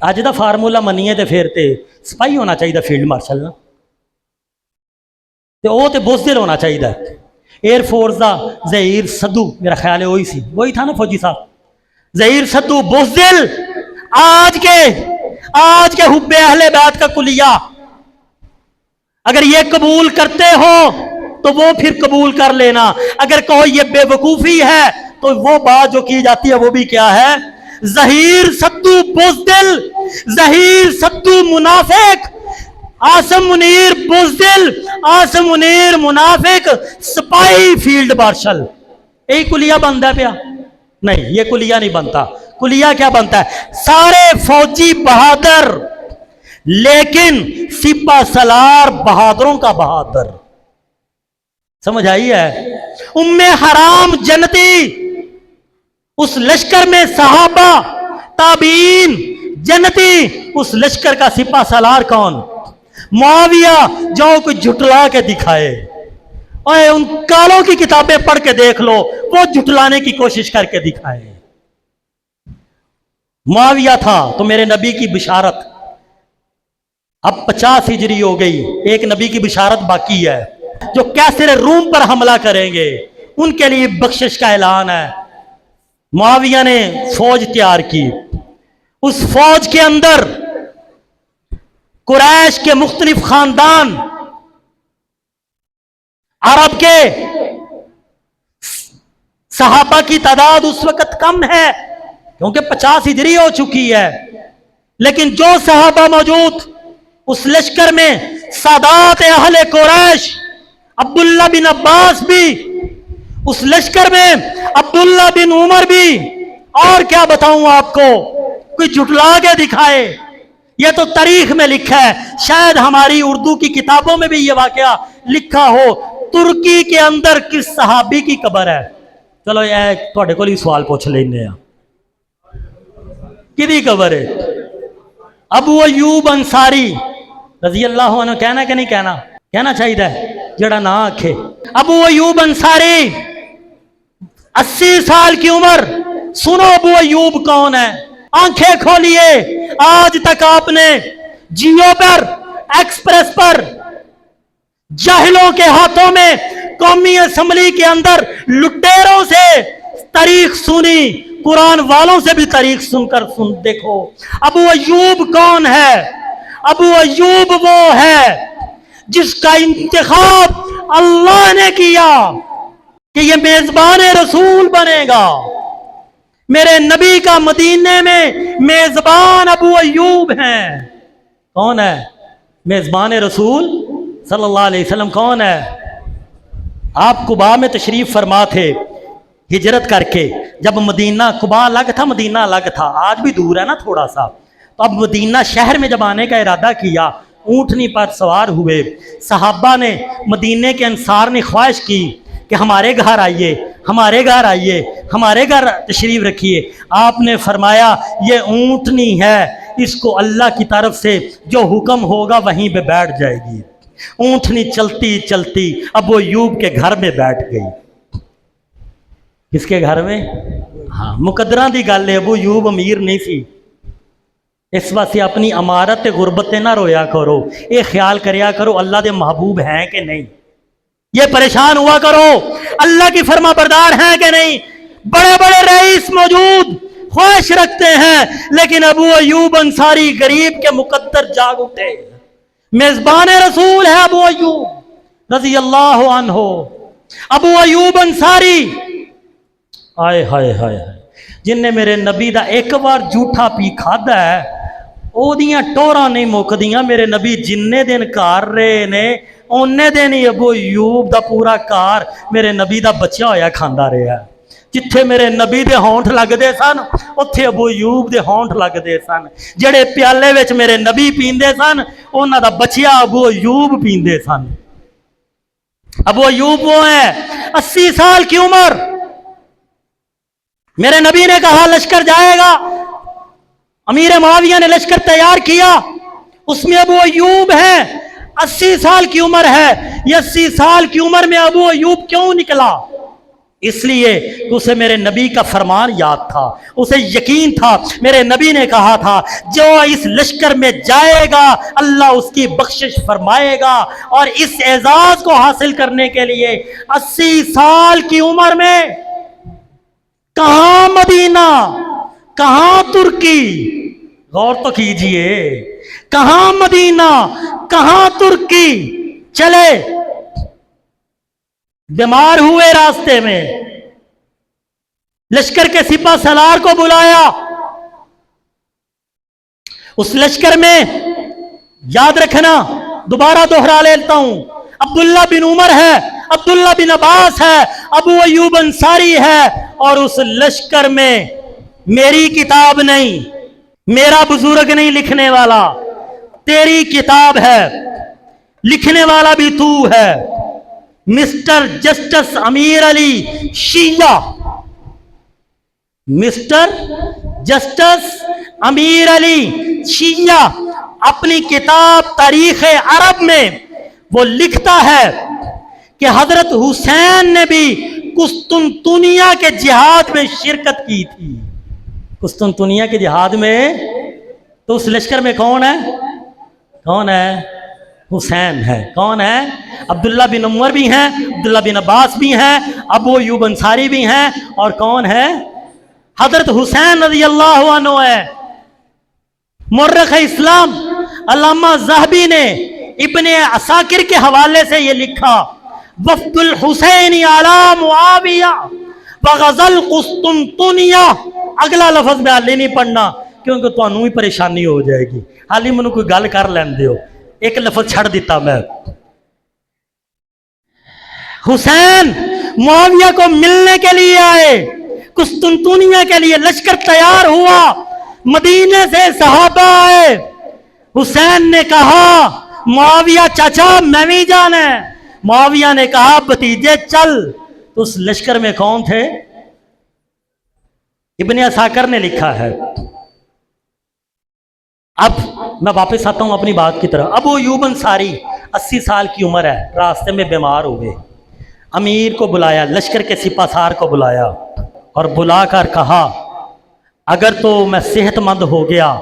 अज दा फार्मूला मनीए तो फिर ते सिपाही होना चाहिए फील्ड मार्शल ना, तो वो तो बुज़दिल होना चाहिए। एयरफोर्स का ज़हीर सद्दू, मेरा ख्याल है वही सी, वही था ना फौजी साहब, ज़हीर सद्दू बुज़दिल। आज के हुब्बे अहले बैत का कुलिया, अगर ये कबूल करते हो तो वो फिर कबूल कर लेना, अगर कहो ये बेवकूफ़ी है तो वो बात जो की जाती है वो भी क्या है? ज़हीर सद्दू बुज़दिल, ज़हीर सद्दू मुनाफिक, आसम मुनीर बुज़दिल, आसम मुनीर मुनाफिक, सिपाही फील्ड मार्शल। यही कुलिया बनता है पिया? नहीं, ये कुलिया नहीं बनता। कुलिया क्या बनता है? सारे फौजी बहादुर, लेकिन सिपा सलार बहादुरों का बहादुर। समझ आई है? उम्मे हराम जनती, उस लश्कर में सहाबा ताबीन, जन्नती, उस लश्कर का सिपा सलार कौन? मुआविया, जो कुछ झुटला के दिखाए। और उन कालों की किताबें पढ़ के देख लो, वो झुटलाने की कोशिश करके दिखाए। मुआविया था तो मेरे नबी की बिशारत, अब 50 हिजरी हो गई, एक नबी की बिशारत बाकी है, जो कैसर रूम पर हमला करेंगे उनके लिए बख्शिश का ऐलान है। मुआविया ने फौज तैयार की, उस फौज के अंदर कुरैश के मुख्तलिफ खानदान, अरब के सहाबा की तादाद उस वक्त कम है क्योंकि 50 हिजरी हो चुकी है, लेकिन जो सहाबा मौजूद उस लश्कर में, सादात अहले कुरैश, अब्दुल्ला बिन अब्बास भी उस लश्कर में, अब्दुल्ला बिन उमर भी, और क्या बताऊं आपको, कोई झुटला के दिखाए। यह तो तारीख में लिखा है, शायद हमारी उर्दू की किताबों में भी यह वाकया लिखा हो। तुर्की के अंदर किस सहाबी की कब्र है? चलो यह थोड़े को सवाल पूछ लेने, किदी कब्र है? अबू अयूब अंसारी रजी अल्लाह अन्हु, कहना कि नहीं कहना? कहना चाहिए जड़ा ना आखे। अबू अयूब अंसारी 80 साल की उम्र। सुनो अबू अयूब कौन है, आंखें खोलिए। आज तक आपने जियो पर, एक्सप्रेस पर, जाहिलों के हाथों में, कौमी असम्बली के अंदर लुटेरों से तारीख सुनी, कुरान वालों से भी तारीख सुनकर देखो। अबू अयूब कौन है? अबू अयूब वो है जिसका इंतखाब अल्लाह ने किया कि ये मेजबान रसूल बनेगा। मेरे नबी का मदीने में मेजबान अबू अयूब हैं। कौन है मेजबान रसूल सल्लल्लाहु अलैहि वसल्लम? कौन है? आप कुबा में तशरीफ फरमा थे हिजरत करके, जब मदीना, कुबा अलग था, मदीना अलग था, आज भी दूर है ना थोड़ा सा। तो अब मदीना शहर में जब आने का इरादा किया, ऊंटनी पर सवार हुए, सहाबा ने, मदीने के अंसार ने ख्वाहिश की कि हमारे घर आइए, हमारे घर आइए, हमारे घर तशरीफ रखिए। आपने फरमाया ये ऊंटनी है, इसको अल्लाह की तरफ से जो हुक्म होगा वहीं पे बैठ जाएगी। ऊंटनी चलती चलती अबू अयूब के घर में बैठ गई। किसके घर में? हाँ, मुकद्दरा दी गल है, अबू अयूब अमीर नहीं सी, इस वास्ते अपनी अमारत गुरबत ना रोया करो, ये ख्याल करया करो अल्लाह दे महबूब हैं कि नहीं। ये परेशान हुआ करो अल्लाह की फरमा बरदार हैं कि नहीं। बड़े बड़े रईस मौजूद ख्वाहिश रखते हैं, लेकिन अबू अयूब अंसारी गरीब के मुकद्दर जाग उठे। मेजबान रसूल है अबू अयूब रजी अल्लाह अन्हो। अबू अयूब अंसारी, आए हाय हाय हाय, जिन्हें मेरे नबी दा एक बार झूठा पी खादा है, ओदियां टोरां नहीं मुकदियां। मेरे नबी जिन्ने दिन घर रहे ने, उन्ने दिन ही अबू अयूब दा पूरा घर मेरे नबी दा बच्चा होया खांदा रहा। जिथे मेरे नबी दे होंठ लगदे सन, उत्थे अबू अयूब दे होंठ लगदे सन। जेड़े प्याले विच मेरे नबी पींदे सन, उन्हां दा बच्चा अबू अयूब पींदे सन। अबू अयूब वो है 80 साल की उम्र। मेरे नबी ने कहा लश्कर जाएगा, अमीर मुआविया ने लश्कर तैयार किया, उसमें अबू अयूब है, 80 साल की उम्र है। ये 80 साल की उम्र में अबू अयूब क्यों निकला? इसलिए कि उसे मेरे नबी का फरमान याद था, उसे यकीन था, मेरे नबी ने कहा था जो इस लश्कर में जाएगा अल्लाह उसकी बख्शिश फरमाएगा। और इस एजाज को हासिल करने के लिए 80 साल की उम्र में कहां मदीना, कहां तुर्की, गौर तो कीजिए, कहां मदीना, कहां तुर्की, चले, बीमार हुए रास्ते में, लश्कर के सिपा सलार को बुलाया। उस लश्कर में याद रखना, दोबारा दोहरा लेता हूं, अब्दुल्ला बिन उमर है, अब्दुल्ला बिन अब्बास है, अबू अयूब अंसारी है। और उस लश्कर में मेरी किताब नहीं, मेरा बुजुर्ग नहीं लिखने वाला, तेरी किताब है, लिखने वाला भी तू है। मिस्टर जस्टिस अमीर अली शिया, मिस्टर जस्टिस अमीर अली शिया अपनी किताब तारीख अरब में वो लिखता है कि हजरत हुसैन ने भी कुस्तुनतुनिया के जिहाद में शिरकत की थी। कुस्तुनतुनिया के जिहाद में तो उस लश्कर में कौन है? कौन है? हुसैन है। कौन है? अब्दुल्ला बिन उमर भी हैं, अब्दुल्ला बिन अब्बास भी हैं, अबू अय्यूब अंसारी भी हैं, और कौन है? हजरत हुसैन रज़ी अल्लाह अन्हु है। मुर्रख इस्लाम अल्लामा ज़हबी ने इब्ने असाकिर के हवाले से ये लिखा, वफ़्दुल हुसैन अला मुआविया व गज़ल कुस्तुनतुनिया। अगला लफज मैं हाले नहीं पढ़ना क्योंकि तुहानू भी परेशानी हो जाएगी। हाली मैनू कोई गल कर लैन दियो, एक लफज छड़ दिता मैं। हुसैन मुआविया को मिलने के लिए आए, कुस्तुनतुनिया के लिए लश्कर तैयार हुआ, मदीने से सहाबा आए। हुसैन ने कहा मुआविया चाचा मैं भी जाना है। मुआविया ने कहा भतीजे चल। तो उस लश्कर में कौन थे? इब्ने असाकर ने लिखा है। अब मैं वापस आता हूं अपनी बात की तरफ। अबू अय्यूब अंसारी 80 साल की उम्र है, रास्ते में बीमार हो गए। अमीर को बुलाया, लश्कर के सिपासार को बुलाया और बुलाकर कहा अगर तो मैं सेहतमंद हो गया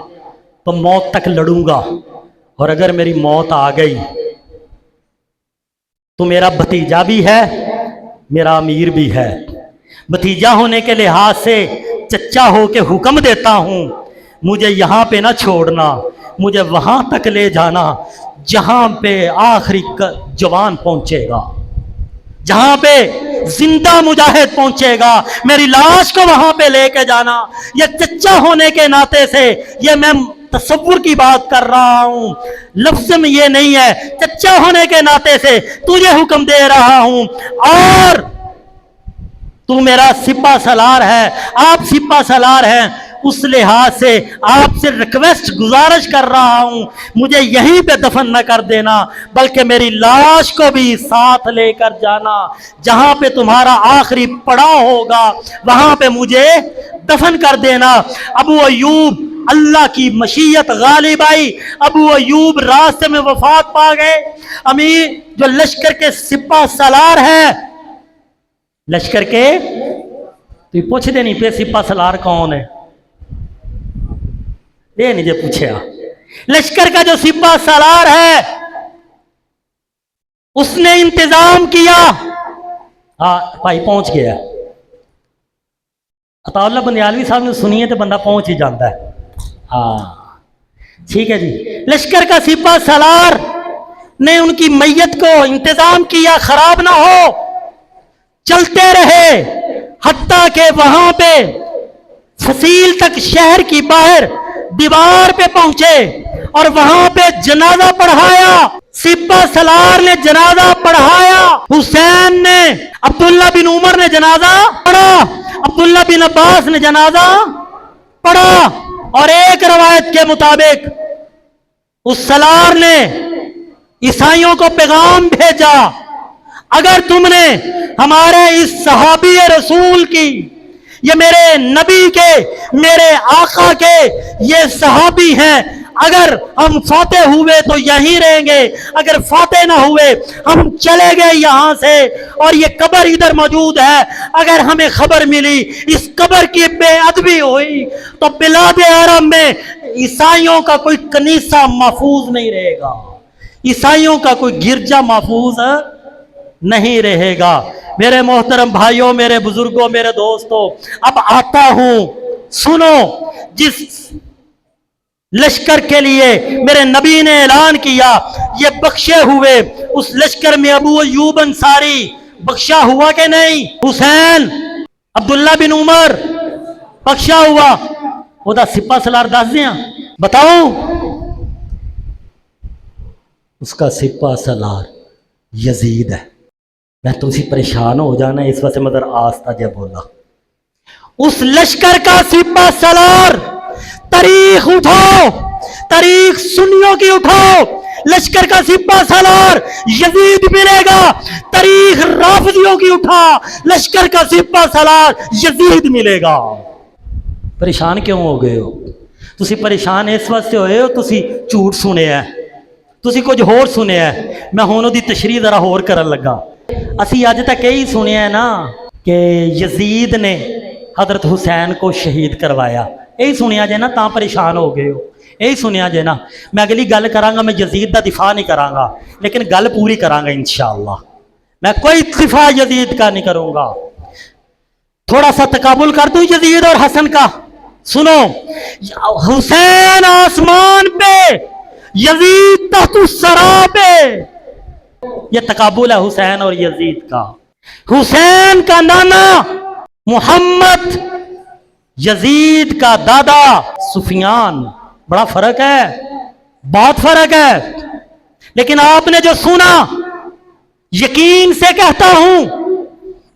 तो मौत तक लड़ूंगा, और अगर मेरी मौत आ गई तो मेरा भतीजा भी है, मेरा अमीर भी है। भतीजा होने के लिहाज से चचा हो के हुक्म देता हूं, मुझे यहाँ पे ना छोड़ना, मुझे वहां तक ले जाना जहां पे आखिरी जवान पहुंचेगा, जहां पे जिंदा मुजाहिद पहुंचेगा, मेरी लाश को वहां पे लेके जाना। ये चचा होने के नाते से ये मैं तसव्वुर की बात कर रहा हूं, लफ्ज में ये नहीं है। चचा होने के नाते से तुझे हुक्म दे रहा हूं, और तू मेरा सिपा सलार है, आप सिपा सलार हैं, उस लिहाज से आपसे रिक्वेस्ट गुजारिश कर रहा हूं, मुझे यहीं पे दफन न कर देना, बल्कि मेरी लाश को भी साथ लेकर जाना, जहां पे तुम्हारा आखिरी पड़ाव होगा वहां पे मुझे दफन कर देना। अबू अय्यूब अल्लाह की मशीयत गालिब आई, अबू अय्यूब रास्ते में वफात पा गए। अमीर जो लश्कर के सिपा सलार है, लश्कर के तो पूछते नहीं पे सिपा सलार कौन है, ये नहीं जो पूछा। लश्कर का जो सिपा सलार है उसने इंतजाम किया। हाँ भाई पहुंच गया। अताउल्लाह बंदियालवी साहब ने सुनिए तो बंदा पहुंच ही जाता है। हाँ ठीक है जी। लश्कर का सिपा सलार ने उनकी मैयत को इंतजाम किया खराब ना हो, चलते रहे हत्ता के वहां पे फसील तक शहर की बाहर दीवार पे पहुंचे और वहां पे जनाजा पढ़ाया। सिपा सलार ने जनाजा पढ़ाया, हुसैन ने, अब्दुल्ला बिन उमर ने जनाजा पढ़ा, अब्दुल्ला बिन अब्बास ने जनाजा पढ़ा, और एक रवायत के मुताबिक उस सलार ने ईसाइयों को पैगाम भेजा, अगर तुमने हमारे इस सहाबी रसूल की, ये मेरे नबी के, मेरे आका के ये सहाबी हैं, अगर हम फातेह हुए तो यहीं रहेंगे, अगर फातेह ना हुए हम चले गए यहां से, और ये कब्र इधर मौजूद है, अगर हमें खबर मिली इस कब्र की बेअदबी हुई तो बिलाद अरब में ईसाइयों का कोई कनीसा महफूज नहीं रहेगा, ईसाइयों का कोई गिरजा महफूज नहीं रहेगा। मेरे मोहतरम भाइयों, मेरे बुजुर्गों, मेरे दोस्तों, अब आता हूं, सुनो। जिस लश्कर के लिए मेरे नबी ने ऐलान किया, ये बख्शे हुए, उस लश्कर में अबू अय्यूब अंसारी बख्शा हुआ कि नहीं? हुसैन, अब्दुल्ला बिन उमर बख्शा हुआ। ओदा सिपा सलार दस दिया, बताओ। उसका सिपा सलार यजीद है। मैं तुझे परेशान हो जाना इस वजह से मदर आस्ता जब बोला। उस लश्कर का सिपा सलार, तारीख उठाओ, तारीख सुन्नियों की उठाओ, लश्कर का सिपा सलार यजीद मिलेगा। तारीख राफिदियों की उठा, लश्कर का सिपा सलार यजीद मिलेगा। परेशान क्यों हो गए हो? ਤੁਸੀਂ ਪਰੇਸ਼ਾਨ ਇਸ ਵਾਸਤੇ ਹੋਏ ਹੋ, ਤੁਸੀਂ ਝੂਠ ਸੁਣਿਆ, ਤੁਸੀਂ ਕੁਝ ਹੋਰ ਸੁਣਿਆ। ਮੈਂ ਹੁਣ ਉਹਦੀ ਤਸ਼ਰੀਹ ਜ਼ਰਾ ਹੋਰ ਕਰਨ ਲੱਗਾ। ਅਸੀਂ ਅੱਜ ਤੱਕ ਇਹੀ ਸੁਣਿਆ ਨਾ ਕਿ ਯਜ਼ੀਦ ਨੇ हजरत हुसैन को शहीद करवाया, यही सुनिया जे ना, ता परेशान हो गए हो, यही सुनिया जे ना। मैं अगली गल करांगा, मैं यजीद का दिफा नहीं करांगा, लेकिन गल पूरी करांगा इंशाअल्लाह। मैं कोई दिफा यजीद का नहीं करूंगा। थोड़ा सा तकाबुल कर दूं यजीद और हसन का। सुनो, हुसैन आसमान पे, यजीद तहतुस्सरा पे, ये तकाबुल है हुसैन और यजीद का। हुसैन का नाना मोहम्मद, यजीद का दादा सुफियान। बड़ा फर्क है, बहुत फर्क है। लेकिन आपने जो सुना, यकीन से कहता हूं,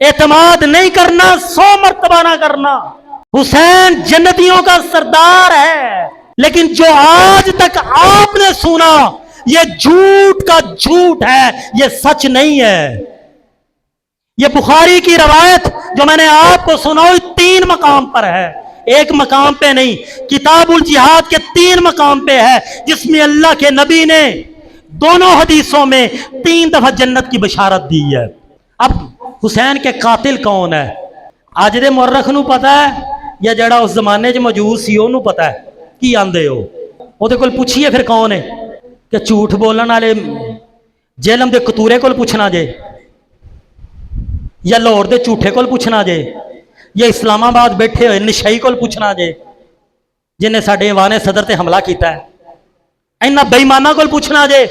एतमाद नहीं करना, 100 मर्तबा ना करना। हुसैन जन्नतियों का सरदार है, लेकिन जो आज तक आपने सुना, ये झूठ का झूठ है, ये सच नहीं है। ये बुखारी की रवायत जो मैंने आपको सुनाई 3 मकाम पर है, एक मकाम पे नहीं, किताबुल जिहाद के 3 मकाम पे है, जिसमें अल्लाह के नबी ने दोनों हदीसों में 3 दफा जन्नत की बशारत दी है। अब हुसैन के कातिल कौन है? अज दे मुर्रख नूं पता है या जड़ा उस जमाने च मौजूद सी ओनू पता है? की आंदे हो? ओदे कोल पुछिए फिर कौन है? कि झूठ बोलने वाले जेलम दे कतूरे कोल पुछना जे, या लाहौर दे झूठे कोल पुछना जे, या इस्लामाबाद बैठे हुए नशाई कोल पुछना जे जिन्हें साडे वाने सदर ते हमला किया है। इन्हां बेईमाना कोल पुछना जे।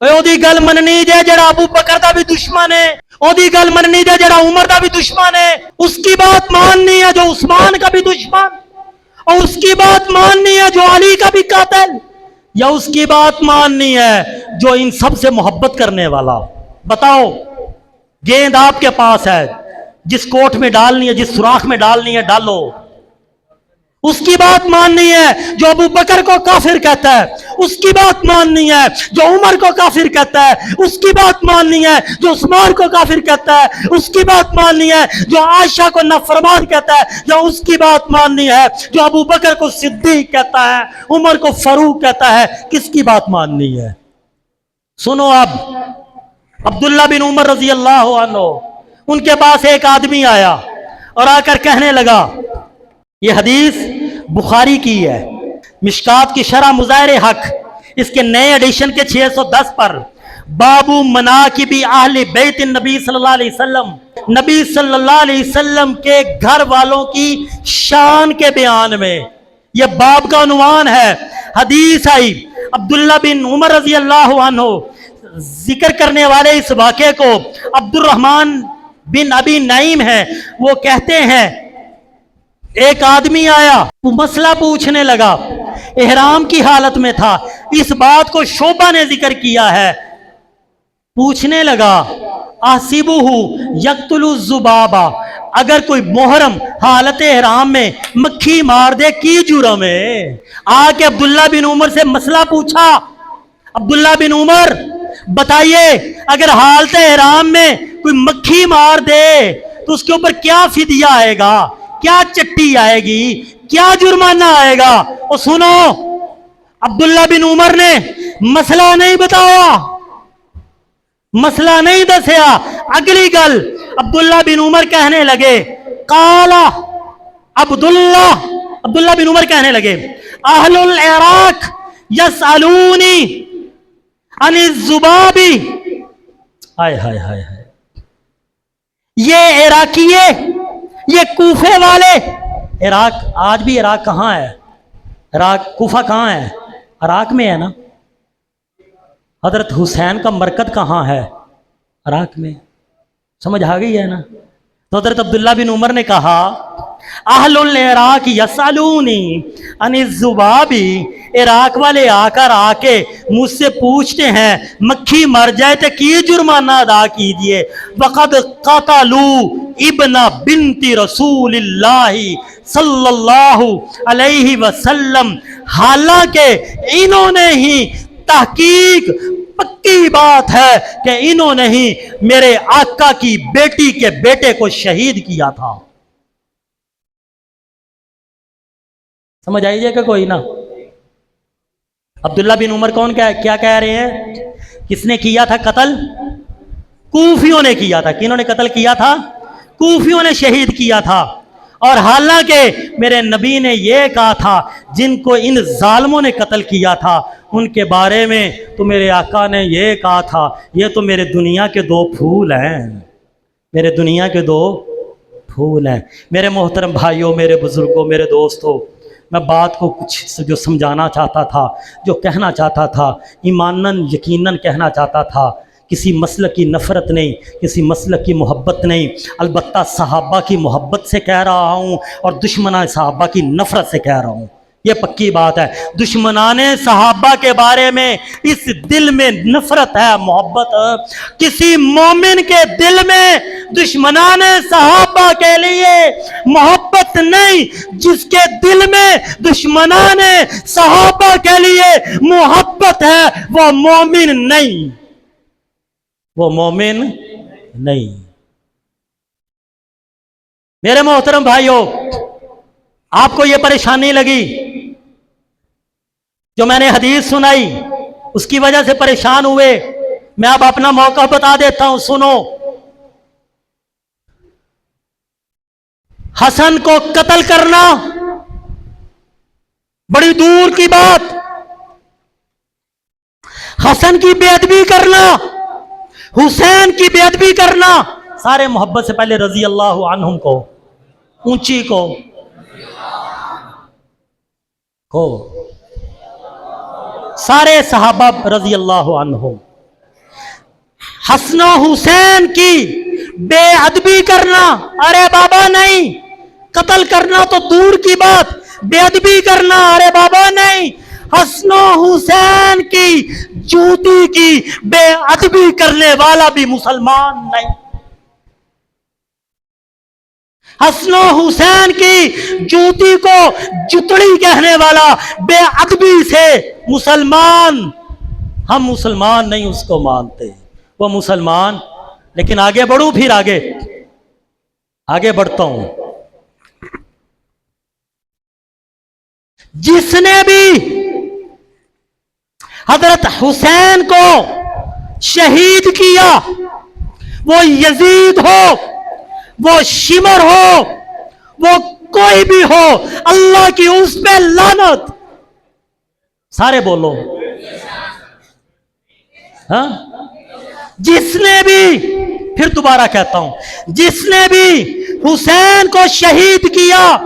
ओदी गल मननी जे जड़ा अबू बकर दा भी दुश्मन है, ओदी गल मननी जे जड़ा उमर दा भी दुश्मन है, उसकी बात माननी है जो उस्मान का भी दुश्मन, और उसकी बात माननी है जो अली का भी कातिल, या उसकी बात माननी है जो इन सब से मोहब्बत करने वाला। बताओ, गेंद आपके पास है, जिस कोट में डालनी है, जिस सुराख में डालनी है डालो। उसकी बात माननी है जो अबू बकर को काफिर कहता है, उसकी बात माननी है जो उमर को काफिर कहता है, उसकी बात माननी है जो उस्मान को काफिर कहता है, उसकी बात माननी है जो आयशा को नाफरमान कहता है, या उसकी बात माननी है जो अबू बकर को सिद्दीक कहता है, उमर को फारूक कहता है। किसकी बात माननी है? सुनो, अब अब्दुल्ला बिन उमर रजी अल्लाह अन्हु, उनके पास एक आदमी आया और आकर कहने लगा, ये हदीस बुखारी की है, मिशकात की शरह मुज़ाहिर हक, इसके नए एडिशन के 610 पर, बाबू मनाकिबी अहले बैत नबी सल्लल्लाहु अलैहि वसल्लम, नबी सल्लल्लाहु अलैहि वसल्लम के घर वालों की शान के बयान में यह बाब का उन्वान है। हदीस आई, अब्दुल्ला बिन उमर रजी अल्लाह अन्हु जिक्र करने वाले इस वाक़े को अब्दुर्रहमान बिन अबी नईम है, वो कहते हैं एक आदमी आया, वो मसला पूछने लगा, एहराम की हालत में था। इस बात को शोभा ने जिक्र किया है। पूछने लगा, आसिबुहु यक्तुलु जुबाबा, अगर कोई मोहरम हालत एहराम में मक्खी मार दे की जुर्म है? आके अब्दुल्ला बिन उमर से मसला पूछा। अब्दुल्ला बिन उमर, बताइए, अगर हालत एहराम में कोई मक्खी मार दे तो उसके ऊपर क्या फिदिया आएगा, क्या चट्टी आएगी, क्या जुर्माना आएगा? और सुनो, अब्दुल्ला बिन उमर ने मसला नहीं बताया, मसला नहीं दसिया। अगली गल अब्दुल्ला बिन उमर कहने लगे, काला अब्दुल्ला बिन उमर कहने लगे, अहलुल इराक यसअलूनी अनिज जुबाबी। हाय हाय हाय हाय, ये इराकिये, ये कूफे वाले, इराक, आज भी इराक कहाँ है? इराक, कूफा कहाँ है? इराक में है ना। हजरत हुसैन का मरकज कहाँ है? इराक में। समझ आ गई है ना? तो हजरत अब्दुल्ला बिन उमर ने कहा, अहलुल इराक यसअलूनी अनिज जुबाबी, इराक वाले आकर आके मुझसे पूछते हैं मक्खी मर जाए तो की जुर्माना अदा कीजिए। वक़द क़तलू इब्ना बिन्ती रसूलिल्लाहि सल्लल्लाहु अलैहि वसल्लम, हालांकि इन्होंने ही, तहकीक पक्की बात है कि इन्होंने ही मेरे आका की बेटी के बेटे को शहीद किया था। समझ आइए कि कोई ना? عبداللہ بن عمر کیا کہہ رہے ہیں؟ کس نے کیا تھا قتل؟ کوفیوں نے کیا تھا۔ کنہوں نے قتل کیا تھا؟ کوفیوں نے شہید کیا تھا۔ اور حالانکہ میرے نبی نے یہ کہا تھا جن کو ان ظالموں نے قتل کیا تھا ان کے بارے میں تو میرے آقا نے یہ کہا تھا یہ تو میرے دنیا کے دو پھول ہیں، میرے دنیا کے دو پھول ہیں۔ میرے محترم بھائیوں، میرے بزرگوں، میرے دوستوں، میں بات کو کچھ جو سمجھانا چاہتا تھا، جو کہنا چاہتا تھا، ایماناً یقیناً کہنا چاہتا تھا، کسی مسلک کی نفرت نہیں، کسی مسلک کی محبت نہیں، البتہ صحابہ کی محبت سے کہہ رہا ہوں اور دشمنان صحابہ کی نفرت سے کہہ رہا ہوں، یہ پکی بات ہے۔ دشمنان صحابہ کے بارے میں اس دل میں نفرت ہے، محبت ہے۔ کسی مومن کے دل میں دشمنان صحابہ کے لیے محبت نہیں، جس کے دل میں دشمنان صحابہ کے لیے محبت ہے وہ مومن نہیں، وہ مومن نہیں۔ میرے محترم بھائیوں، آپ کو یہ پریشانی لگی جو میں نے حدیث سنائی، اس کی وجہ سے پریشان ہوئے، میں اب اپنا موقع بتا دیتا ہوں، سنو۔ حسن کو قتل کرنا بڑی دور کی بات، حسن کی بے ادبی کرنا، حسین کی بے ادبی کرنا، سارے محبت سے پہلے رضی اللہ عنہم کو، اونچی کو سارے صحابہ رضی اللہ عنہم۔ حسن و حسین کی بے ادبی کرنا، ارے بابا نہیں، قتل کرنا تو دور کی بات، بے ادبی کرنا، ارے بابا نہیں، حسن و حسین کی جوتی کی بے ادبی کرنے والا بھی مسلمان نہیں، حسن و حسین کی جوتی کو جتڑی کہنے والا بے ادبی سے مسلمان، ہم مسلمان نہیں اس کو مانتے، وہ مسلمان۔ لیکن آگے بڑھوں، پھر آگے بڑھتا ہوں۔ جس نے بھی حضرت حسین کو شہید کیا، وہ یزید ہو، وہ شمر ہو، وہ کوئی بھی ہو، اللہ کی اس پہ لعنت۔ سارے بولو ہاں؟ جس نے بھی، پھر دوبارہ کہتا ہوں، جس نے بھی حسین کو شہید کیا،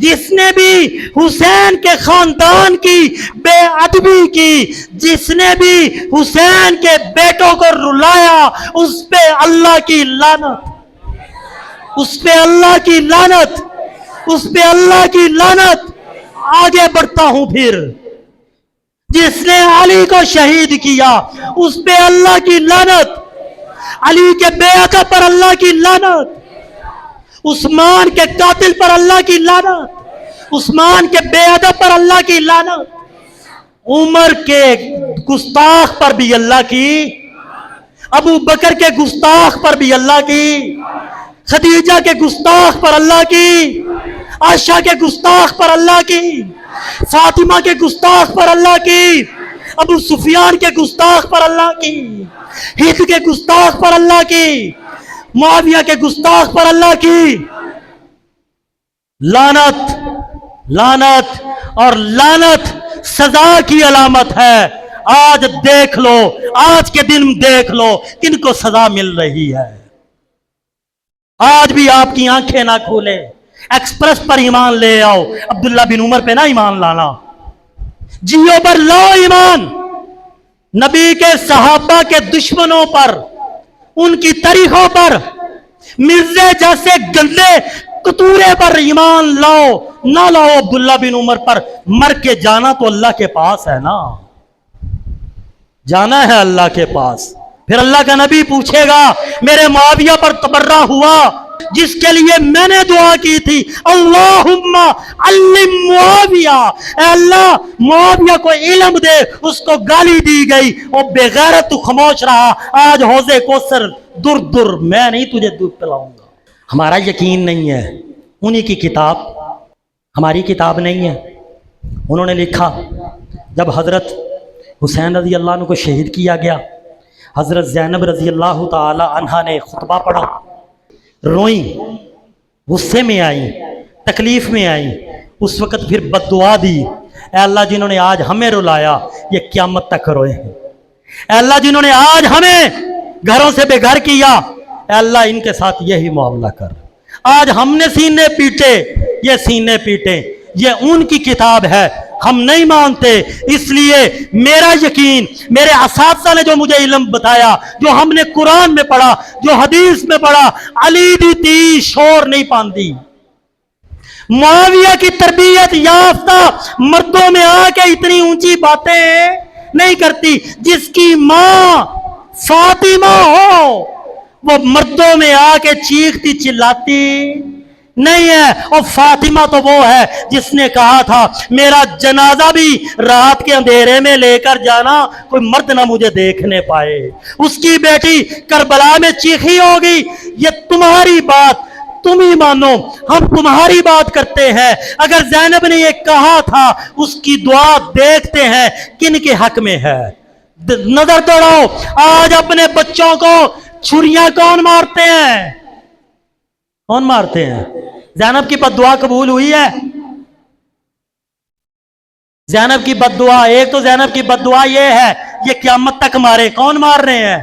جس نے بھی حسین کے خاندان کی بے ادبی کی، جس نے بھی حسین کے بیٹوں کو رلایا، اس پہ اللہ کی لعنت، اس پہ اللہ کی لعنت، اس پہ اللہ کی لعنت۔ آگے بڑھتا ہوں پھر، جس نے علی کو شہید کیا اس پہ اللہ کی لعنت، علی کے بیعت پر اللہ کی لعنت، عثمان کے قاتل پر اللہ کی لعنت، عثمان کے بیعت پر اللہ کی لعنت، عمر کے گستاخ پر بھی اللہ کی، ابو بکر کے گستاخ پر بھی اللہ کی، خدیجہ کے گستاخ پر اللہ کی، عائشہ کے گستاخ پر اللہ کی، فاطمہ کے گستاخ پر اللہ کی، ابو سفیان کے گستاخ پر اللہ کی، ہند کے گستاخ پر اللہ کی، معاویہ کے گستاخ پر اللہ کی لعنت، لعنت اور لعنت سزا کی علامت ہے۔ آج دیکھ لو، آج کے دن دیکھ لو کن کو سزا مل رہی ہے۔ آج بھی آپ کی آنکھیں نہ کھولے، ایکسپریس پر ایمان لے آؤ، عبداللہ بن عمر پہ نہ ایمان لانا، جیو پر لاؤ ایمان، نبی کے صحابہ کے دشمنوں پر، ان کی تاریخوں پر، مرزے جیسے گندے کتورے پر ایمان لاؤ، نہ لاؤ عبداللہ بن عمر پر۔ مر کے جانا تو اللہ کے پاس ہے نا، جانا ہے اللہ کے پاس۔ پھر اللہ کا نبی پوچھے گا میرے معاویہ پر تبرہ ہوا جس کے لیے میں نے دعا کی تھی، اللہم علم معاویہ، اے اللہ معاویہ کو علم دے، اس کو گالی دی گئی، وہ بے غیرت، تو خاموش رہا، آج حوض کوثر در در میں نہیں تجھے دودھ پلاؤں گا۔ ہمارا یقین نہیں ہے، انہی کی کتاب، ہماری کتاب نہیں ہے۔ انہوں نے لکھا جب حضرت حسین رضی اللہ عنہ کو شہید کیا گیا. حضرت زینب رضی اللہ تعالی عنہا نے خطبہ پڑھا، روئیں، غصے میں آئیں، تکلیف میں آئیں. اس وقت پھر بد دعا دی، اے اللہ جنہوں نے آج ہمیں رلایا یہ قیامت تک روئے ہیں. اے اللہ جنہوں نے آج ہمیں گھروں سے بے گھر کیا، اے اللہ ان کے ساتھ یہی معاملہ کر. آج ہم نے سینے پیٹے، یہ سینے پیٹے، یہ ان کی کتاب ہے، ہم نہیں مانتے. اس لیے میرا یقین، میرے اساتذہ نے جو مجھے علم بتایا، جو ہم نے قرآن میں پڑھا، جو حدیث میں پڑھا، علی دی تی شور نہیں پاندی. معاویہ کی تربیت یافتہ مردوں میں آ کے اتنی اونچی باتیں نہیں کرتی. جس کی ماں فاطمہ ہو وہ مردوں میں آ کے چیختی چلاتی نہیں ہے. اور فاطمہ تو وہ ہے جس نے کہا تھا میرا جنازہ بھی رات کے اندھیرے میں لے کر جانا، کوئی مرد نہ مجھے دیکھنے پائے. اس کی بیٹی کربلا میں چیخی ہوگی، یہ تمہاری بات تم ہی مانو، ہم تمہاری بات کرتے ہیں. اگر زینب نے یہ کہا تھا، اس کی دعا دیکھتے ہیں کن کے حق میں ہے. نظر دوڑاؤ، آج اپنے بچوں کو چھریاں کون مارتے ہیں؟ کون مارتے ہیں؟ زینب کی بد دعا قبول ہوئی ہے؟ زینب کی بد دعا، ایک تو زینب کی بد دعا یہ ہے یہ قیامت تک مارے. کون مار رہے ہیں؟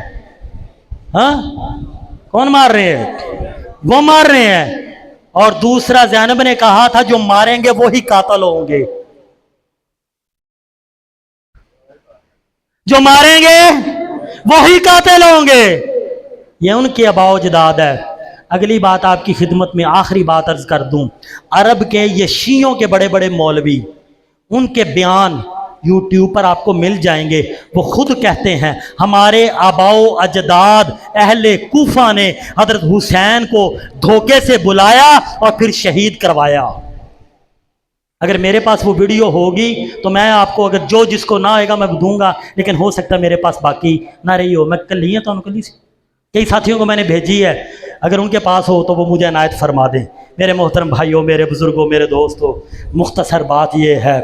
ہاں کون مار رہے ہیں؟ وہ مار رہے ہیں. اور دوسرا زینب نے کہا تھا جو ماریں گے وہی قاتل ہوں گے. جو ماریں گے وہی قاتل ہوں گے. یہ ان کے آباء و اجداد ہے. اگلی بات آپ کی خدمت میں آخری بات عرض کر دوں. عرب کے یہ شیعوں کے بڑے بڑے مولوی، ان کے بیان یوٹیوب پر آپ کو مل جائیں گے. وہ خود کہتے ہیں ہمارے آباء و اجداد اہل کوفہ نے حضرت حسین کو دھوکے سے بلایا اور پھر شہید کروایا. اگر میرے پاس وہ ویڈیو ہوگی تو میں آپ کو، اگر جو جس کو نہ آئے گا میں دوں گا، لیکن ہو سکتا ہے میرے پاس باقی نہ رہی ہو. میں کل ہی ہے تو کل ہی سے کئی ساتھیوں کو میں نے بھیجی ہے، اگر ان کے پاس ہو تو وہ مجھے عنایت فرما دیں. میرے محترم بھائیوں، میرے بزرگوں، میرے دوستوں، مختصر بات یہ ہے،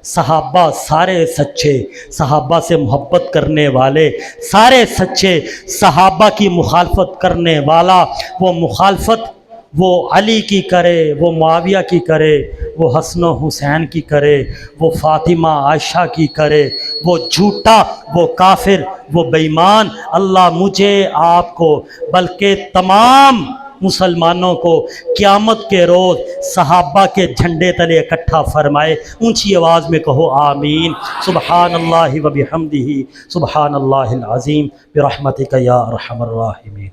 صحابہ سارے سچے، صحابہ سے محبت کرنے والے سارے سچے. صحابہ کی مخالفت کرنے والا وہ مخالفت وہ علی کی کرے، وہ معاویہ کی کرے، وہ حسن و حسین کی کرے، وہ فاطمہ عائشہ کی کرے، وہ جھوٹا، وہ کافر، وہ بے ایمان، اللہ مجھے آپ کو بلکہ تمام مسلمانوں کو قیامت کے روز صحابہ کے جھنڈے تلے اکٹھا فرمائے. اونچی آواز میں کہو آمین. سبحان اللہ و بحمدہ، سبحان اللہ العظیم، برحمتک یا ارحم الراحمین.